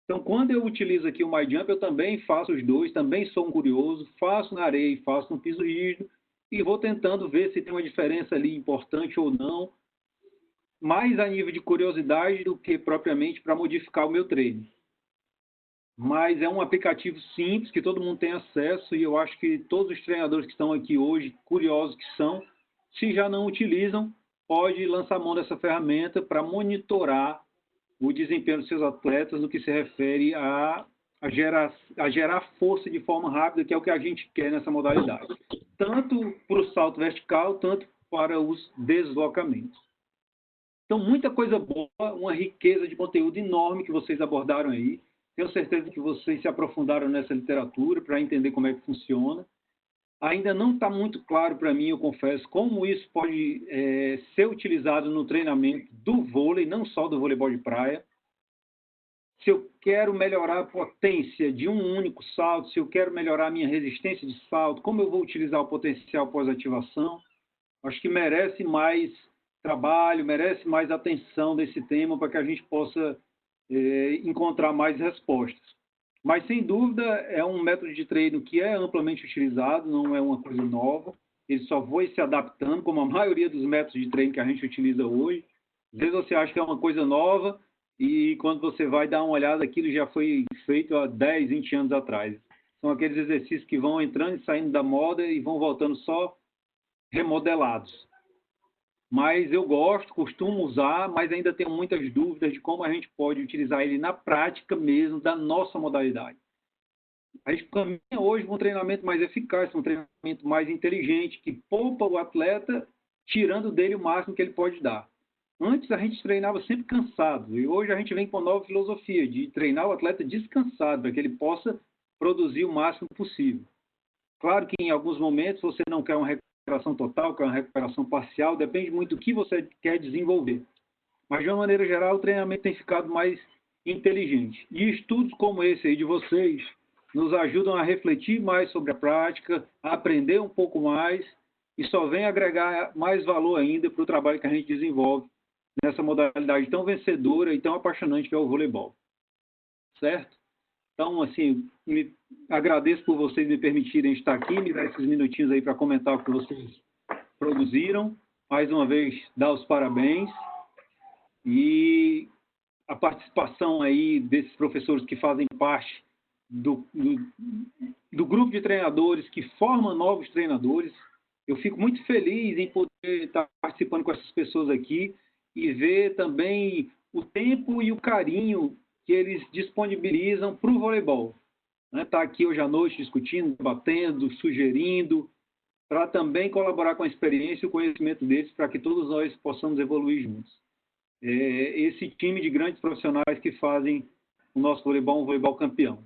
Então, quando eu utilizo aqui o MyJump, eu também faço os dois, também sou um curioso, faço na areia e faço no piso rígido e vou tentando ver se tem uma diferença ali importante ou não, mais a nível de curiosidade do que propriamente para modificar o meu treino. Mas é um aplicativo simples, que todo mundo tem acesso, e eu acho que todos os treinadores que estão aqui hoje, curiosos que são, se já não utilizam, pode lançar mão dessa ferramenta para monitorar o desempenho dos seus atletas no que se refere a gerar força de forma rápida, que é o que a gente quer nessa modalidade. Tanto para o salto vertical, tanto para os deslocamentos. Então, muita coisa boa, uma riqueza de conteúdo enorme que vocês abordaram aí. Tenho certeza que vocês se aprofundaram nessa literatura para entender como é que funciona. Ainda não está muito claro para mim, eu confesso, como isso pode ser utilizado no treinamento do vôlei, não só do voleibol de praia. Se eu quero melhorar a potência de um único salto, se eu quero melhorar a minha resistência de salto, como eu vou utilizar o potencial pós-ativação, acho que merece mais trabalho, merece mais atenção desse tema para que a gente possa encontrar mais respostas. Mas, sem dúvida, é um método de treino que é amplamente utilizado, não é uma coisa nova, ele só foi se adaptando, como a maioria dos métodos de treino que a gente utiliza hoje. Às vezes você acha que é uma coisa nova e quando você vai dar uma olhada, aquilo já foi feito há 10, 20 anos atrás. São aqueles exercícios que vão entrando e saindo da moda e vão voltando só remodelados. Mas eu gosto, costumo usar, mas ainda tenho muitas dúvidas de como a gente pode utilizar ele na prática mesmo da nossa modalidade. A gente caminha hoje para um treinamento mais eficaz, um treinamento mais inteligente, que poupa o atleta, tirando dele o máximo que ele pode dar. Antes a gente treinava sempre cansado, e hoje a gente vem com uma nova filosofia de treinar o atleta descansado, para que ele possa produzir o máximo possível. Claro que em alguns momentos você não quer uma recuperação total, quer uma recuperação parcial, depende muito do que você quer desenvolver. Mas, de uma maneira geral, o treinamento tem ficado mais inteligente. E estudos como esse aí de vocês nos ajudam a refletir mais sobre a prática, a aprender um pouco mais e só vem agregar mais valor ainda para o trabalho que a gente desenvolve nessa modalidade tão vencedora e tão apaixonante que é o voleibol. Certo? Então, assim, agradeço por vocês me permitirem estar aqui, me dar esses minutinhos aí para comentar o que vocês produziram. Mais uma vez, dar os parabéns. E a participação aí desses professores que fazem parte do grupo de treinadores que forma novos treinadores. Eu fico muito feliz em poder estar participando com essas pessoas aqui e ver também o tempo e o carinho que eles disponibilizam para o voleibol. Tá aqui hoje à noite discutindo, debatendo, sugerindo, para também colaborar com a experiência e o conhecimento deles para que todos nós possamos evoluir juntos. Esse time de grandes profissionais que fazem o nosso voleibol um voleibol campeão.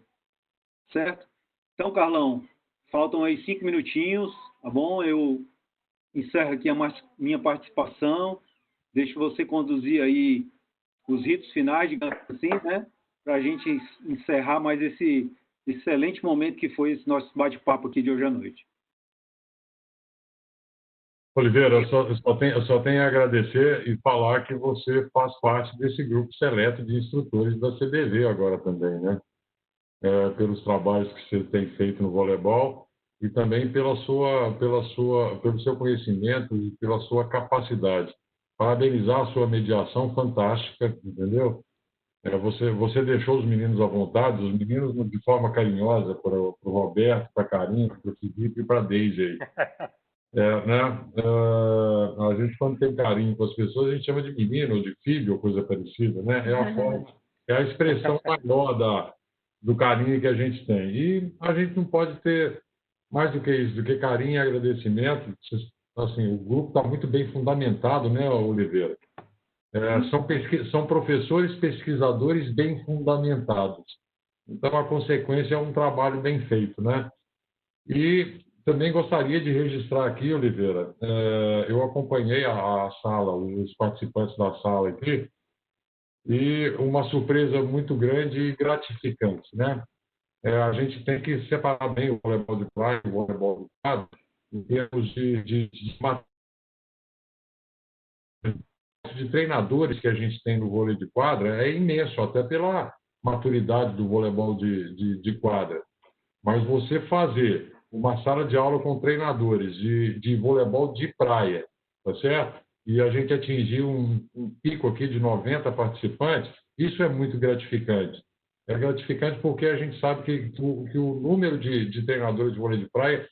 Certo? Então, Carlão, faltam aí 5 minutinhos, tá bom? Eu encerro aqui a minha participação, deixo você conduzir aí os ritos finais, digamos assim, né? Para a gente encerrar mais esse excelente momento que foi esse nosso bate-papo aqui de hoje à noite. Oliveira, eu só tenho a agradecer e falar que você faz parte desse grupo seleto de instrutores da CBV agora também, né? Pelos trabalhos que você tem feito no voleibol e também pelo seu conhecimento e pela sua capacidade. Parabenizar a sua mediação fantástica, entendeu? Você deixou os meninos à vontade, os meninos de forma carinhosa, para o Roberto, para a Karine, para o Felipe e para a Deise aí. Né? A gente, quando tem carinho com as pessoas, a gente chama de menino ou de filho ou coisa parecida, né? É a expressão maior do carinho que a gente tem. E a gente não pode ter mais do que isso, do que carinho e agradecimento. Assim, o grupo está muito bem fundamentado, né, Oliveira? São professores pesquisadores bem fundamentados. Então, a consequência é um trabalho bem feito, né? E também gostaria de registrar aqui, Oliveira, eu acompanhei a sala, os participantes da sala aqui, e uma surpresa muito grande e gratificante, né? A gente tem que separar bem o voleibol de praia e o voleibol de quadra em termos de treinadores que a gente tem no vôlei de quadra é imenso, até pela maturidade do voleibol de quadra. Mas você fazer uma sala de aula com treinadores de voleibol de praia, tá certo? E a gente atingir um pico aqui de 90 participantes, isso é muito gratificante. É gratificante porque a gente sabe que o número de treinadores de vôlei de praia,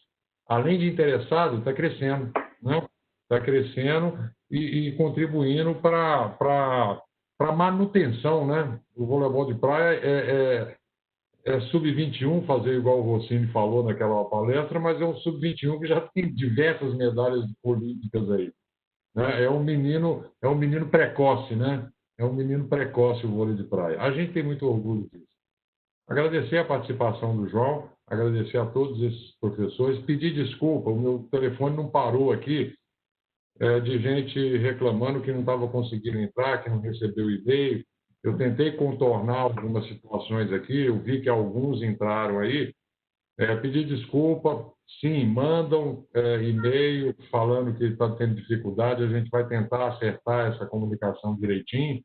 além de interessado, está crescendo, né? Está crescendo e contribuindo para a manutenção, né? O voleibol de praia é sub-21, fazer igual o Rossini falou naquela palestra, mas é um sub-21 que já tem diversas medalhas olímpicas aí, né? É um menino precoce, né? É um menino precoce o vôlei de praia. A gente tem muito orgulho disso. Agradecer a participação do João, agradecer a todos esses professores, pedir desculpa, o meu telefone não parou aqui, de gente reclamando que não estava conseguindo entrar, que não recebeu e-mail. Eu tentei contornar algumas situações aqui, eu vi que alguns entraram aí. Pedir desculpa, sim, mandam e-mail falando que está tendo dificuldade, a gente vai tentar acertar essa comunicação direitinho,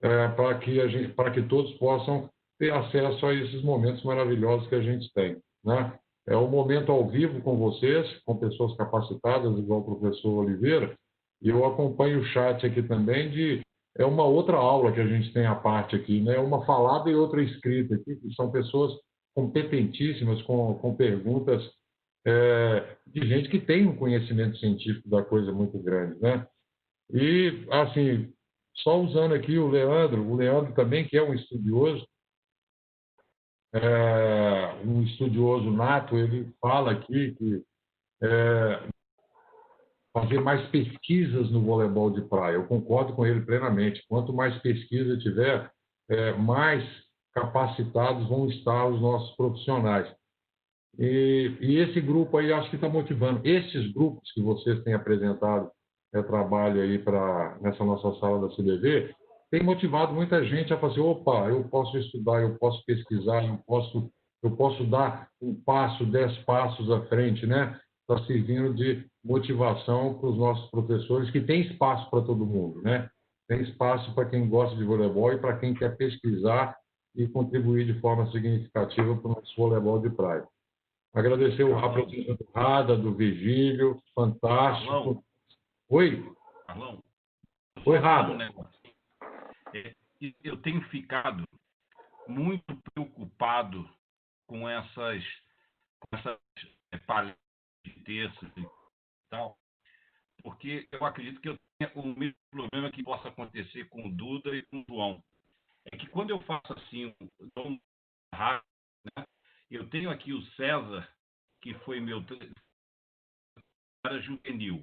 para que todos possam ter acesso a esses momentos maravilhosos que a gente tem, né? É um momento ao vivo com vocês, com pessoas capacitadas, igual o professor Oliveira, e eu acompanho o chat aqui também é uma outra aula que a gente tem à parte aqui, né? Uma falada e outra escrita aqui, que são pessoas competentíssimas, com perguntas de gente que tem um conhecimento científico da coisa muito grande, né? E, assim, só usando aqui o Leandro também, que é um estudioso nato, ele fala aqui que fazer mais pesquisas no voleibol de praia. Eu concordo com ele plenamente. Quanto mais pesquisa tiver, mais capacitados vão estar os nossos profissionais. E esse grupo aí acho que está motivando. Esses grupos que vocês têm apresentado trabalho aí nessa nossa sala da CBV, tem motivado muita gente a fazer, opa, eu posso estudar, eu posso pesquisar, eu posso dar 10 passos à frente, né? Está servindo de motivação para os nossos professores, que tem espaço para todo mundo, né? Tem espaço para quem gosta de voleibol e para quem quer pesquisar e contribuir de forma significativa para o nosso voleibol de praia. Agradecer a presença do Rada, do Virgílio, fantástico. Carlão. Oi? Carlão. Oi, Rada. Eu tenho ficado muito preocupado com essas palestras de terça e tal, porque eu acredito que eu tenha o mesmo problema que possa acontecer com o Duda e com o João. É que quando eu faço assim, né, eu tenho aqui o César, que foi meu juvenil.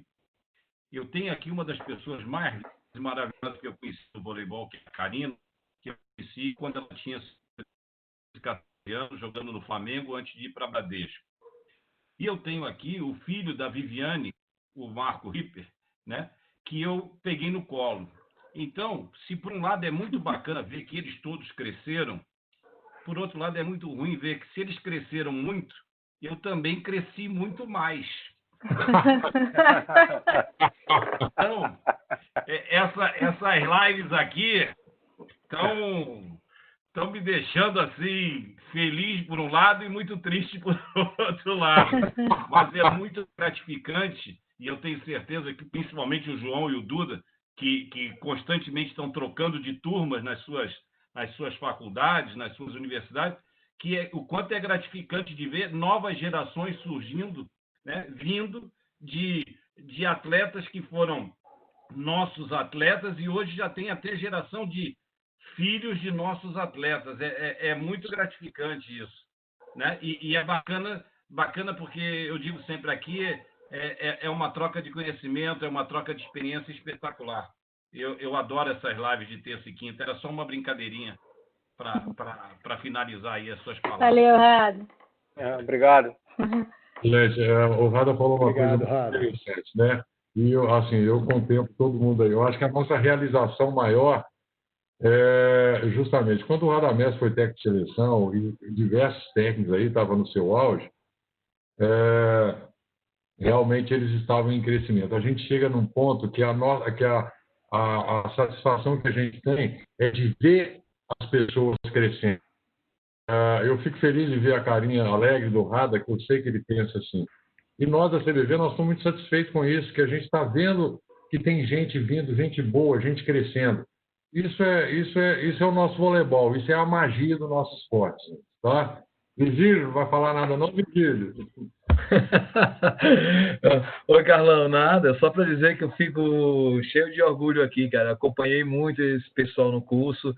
Eu tenho aqui uma das pessoas mais maravilhosas que eu conheci no voleibol, que é a Karina, que eu conheci quando ela tinha 14 anos, jogando no Flamengo, antes de ir para Bradesco. E eu tenho aqui o filho da Viviane, o Marco Ripper, né, que eu peguei no colo. Então, se por um lado é muito bacana ver que eles todos cresceram, por outro lado é muito ruim ver que se eles cresceram muito, eu também cresci muito mais. Então, essas lives aqui estão me deixando assim feliz por um lado e muito triste por outro lado. Mas é muito gratificante, e eu tenho certeza que principalmente o João e o Duda, que constantemente estão trocando de turmas nas suas faculdades, nas suas universidades, o quanto é gratificante de ver novas gerações surgindo, né, vindo de atletas que foram nossos atletas, e hoje já tem até geração de filhos de nossos atletas. É muito gratificante isso, né? E é bacana porque eu digo sempre aqui, é uma troca de conhecimento, é uma troca de experiência espetacular. Eu adoro essas lives de terça e quinta. Era só uma brincadeirinha para finalizar aí as suas palavras. Valeu, Rado. Obrigado. O Rada falou uma Obrigado, coisa Rada. interessante, né? E eu contemplo todo mundo aí. Eu acho que a nossa realização maior é justamente quando o Radamés foi técnico de seleção e diversos técnicos aí estavam no seu auge, realmente eles estavam em crescimento. A gente chega num ponto que a satisfação que a gente tem é de ver as pessoas crescendo. Eu fico feliz de ver a carinha alegre do Rada, que eu sei que ele pensa assim. E nós, da CBV, nós estamos muito satisfeitos com isso, que a gente está vendo que tem gente vindo, gente boa, gente crescendo. Isso é o nosso voleibol, isso é a magia do nosso esporte. Tá? Virgílio, não vai falar nada não, Virgílio? Oi, Carlão, nada, só para dizer que eu fico cheio de orgulho aqui, cara. Acompanhei muito esse pessoal no curso,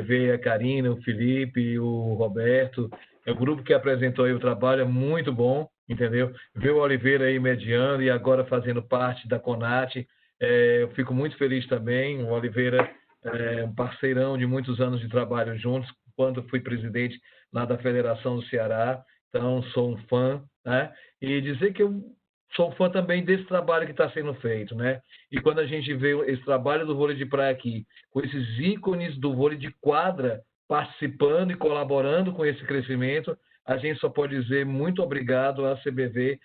ver a Karina, o Felipe, o Roberto, o grupo que apresentou aí o trabalho é muito bom, entendeu? Ver o Oliveira aí mediando e agora fazendo parte da CONAT, eu fico muito feliz também. O Oliveira é um parceirão de muitos anos de trabalho juntos, quando fui presidente lá da Federação do Ceará. Então, sou um fã, né? E dizer que eu sou fã também desse trabalho que está sendo feito, né? E quando a gente vê esse trabalho do vôlei de praia aqui, com esses ícones do vôlei de quadra participando e colaborando com esse crescimento, a gente só pode dizer muito obrigado à CBV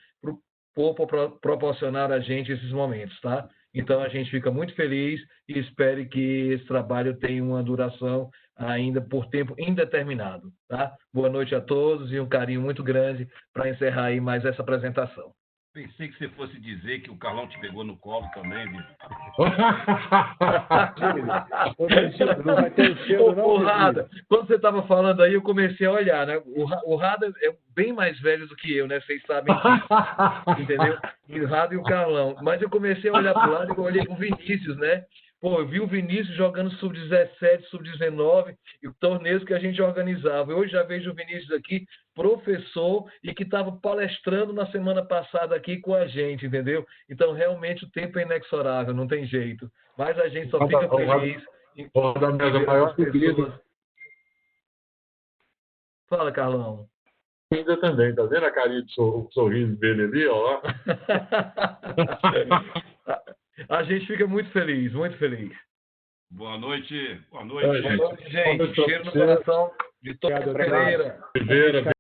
por proporcionar a gente esses momentos, tá? Então, a gente fica muito feliz e espere que esse trabalho tenha uma duração ainda por tempo indeterminado, tá? Boa noite a todos e um carinho muito grande para encerrar aí mais essa apresentação. Pensei que você fosse dizer que o Carlão te pegou no colo também, viu? Não vai ter cheiro, não, Rada, quando você estava falando aí, eu comecei a olhar, né? O Rada é bem mais velho do que eu, né? Vocês sabem disso, entendeu? O Rada e o Carlão. Mas eu comecei a olhar para o lado e eu olhei com o Vinícius, né? Pô, eu vi o Vinícius jogando sub-17, sub-19, e torneios que a gente organizava. Hoje já vejo o Vinícius aqui, professor, e que estava palestrando na semana passada aqui com a gente, entendeu? Então, realmente, o tempo é inexorável, não tem jeito. Mas a gente só fica feliz. Fala, Carlão. Ainda também, tá vendo a carinha de sorriso dele ali, ó? A gente fica muito feliz, muito feliz. Boa noite. Boa noite, gente. Boa noite, gente. Cheiro no coração de toda a Pereira.